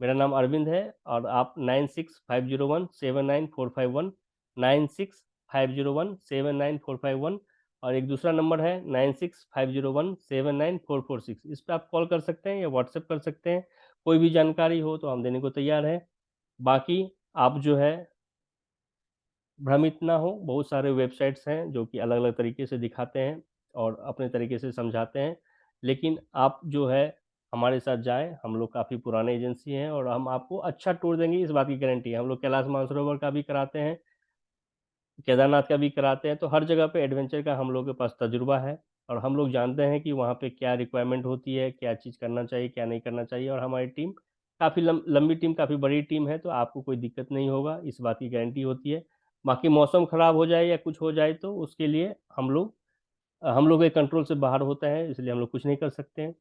मेरा नाम अरविंद है, और आप 9650179451 96 9650179451 और एक दूसरा नंबर है 9650179446। इस पे आप कॉल कर सकते हैं या व्हाट्सएप कर सकते हैं। कोई भी जानकारी हो तो हम देने को तैयार हैं। बाकी आप जो है भ्रमित ना हो, बहुत सारे वेबसाइट्स हैं जो कि अलग-अलग तरीके से दिखाते हैं और अपने तरीके से समझाते हैं। लेकिन आप जो है हमारे साथ जाएँ, हम लोग काफ़ी पुराने एजेंसी हैं और हम आपको अच्छा टूर देंगे, इस बात की गारंटी है। हम लोग कैलाश मानसरोवर का भी कराते हैं, केदारनाथ का भी कराते हैं, तो हर जगह पे एडवेंचर का हम लोगों के पास तजुर्बा है और हम लोग जानते हैं कि वहाँ पे क्या रिक्वायरमेंट होती है, क्या चीज़ करना चाहिए, क्या नहीं करना चाहिए और हमारी टीम काफ़ी लंबी टीम, काफ़ी बड़ी टीम है, तो आपको कोई दिक्कत नहीं होगा, इस बात की गारंटी होती है। बाकी मौसम खराब हो जाए या कुछ हो जाए तो उसके लिए हम लोग के कंट्रोल से बाहर होता है, इसलिए हम लोग कुछ नहीं कर सकते हैं।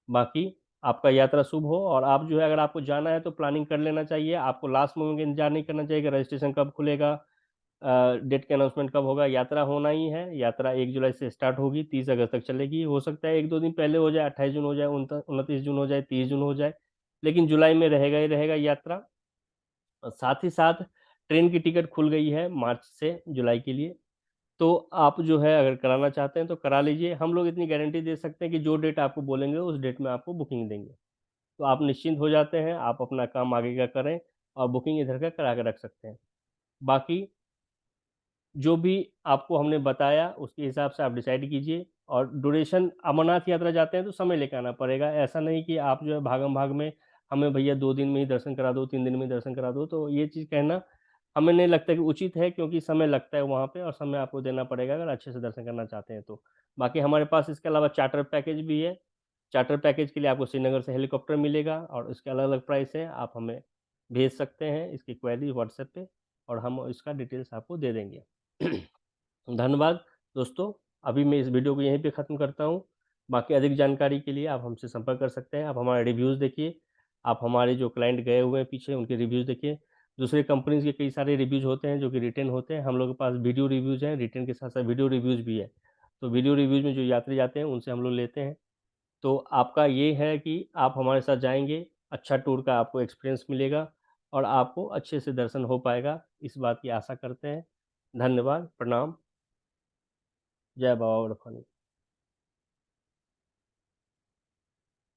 बाकी आपका यात्रा शुभ हो और आप जो है अगर आपको जाना है तो प्लानिंग कर लेना चाहिए। आपको लास्ट मोमेंट का इंतज़ार नहीं करना चाहिए कि रजिस्ट्रेशन कब खुलेगा, डेट का अनाउंसमेंट कब होगा। यात्रा होना ही है, यात्रा 1 जुलाई से स्टार्ट होगी, 30 अगस्त तक चलेगी। हो सकता है 1-2 दिन पहले हो जाए, 28 जून हो जाए, 29 जून हो जाए, 30 जून हो जाए, लेकिन जुलाई में रहेगा ही रहेगा यात्रा। और साथ ही साथ ट्रेन की टिकट खुल गई है मार्च से जुलाई के लिए, तो आप जो है अगर कराना चाहते हैं तो करा लीजिए। हम लोग इतनी गारंटी दे सकते हैं कि जो डेट आपको बोलेंगे उस डेट में आपको बुकिंग देंगे। तो आप निश्चिंत हो जाते हैं, आप अपना काम आगे का करें और बुकिंग इधर का करा के रख सकते हैं। बाकी जो भी आपको हमने बताया उसके हिसाब से आप डिसाइड कीजिए और ड्यूरेशन, अमरनाथ यात्रा जाते हैं तो समय लेके आना पड़ेगा। ऐसा नहीं कि आप जो है भागम-भाग में हमें भैया 2 दिन में ही दर्शन करा दो, 3 दिन में ही दर्शन करा दो, तो ये चीज़ कहना हमें नहीं लगता कि उचित है, क्योंकि समय लगता है वहाँ पे और समय आपको देना पड़ेगा अगर अच्छे से दर्शन करना चाहते हैं तो। बाकी हमारे पास इसके अलावा चार्टर पैकेज भी है। चार्टर पैकेज के लिए आपको श्रीनगर से हेलीकॉप्टर मिलेगा और इसके अलग-अलग प्राइस है। आप हमें भेज सकते हैं इसकी क्वेरी व्हाट्सएप पे और हम इसका डिटेल्स आपको दे देंगे। धन्यवाद दोस्तों, अभी मैं इस वीडियो को यहीं पे ख़त्म करता हूँ। बाकी अधिक जानकारी के लिए आप हमसे संपर्क कर सकते हैं। आप हमारे रिव्यूज़ देखिए, आप हमारे जो क्लाइंट गए हुए हैं पीछे उनके रिव्यूज़ देखिए। दूसरे कंपनीज़ के कई सारे रिव्यूज़ होते हैं जो कि रिटेन होते हैं। हम लोग के पास वीडियो रिव्यूज़ हैं, रिटेन के साथ-साथ वीडियो रिव्यूज़ भी है। तो वीडियो रिव्यूज़ में जो यात्री जाते हैं उनसे हम लोग लेते हैं। तो आपका ये है कि आप हमारे साथ जाएँगे, अच्छा टूर का आपको एक्सपीरियंस मिलेगा और आपको अच्छे से दर्शन हो पाएगा, इस बात की आशा करते हैं। धन्यवाद, प्रणाम, जय बाबा बर्फानी।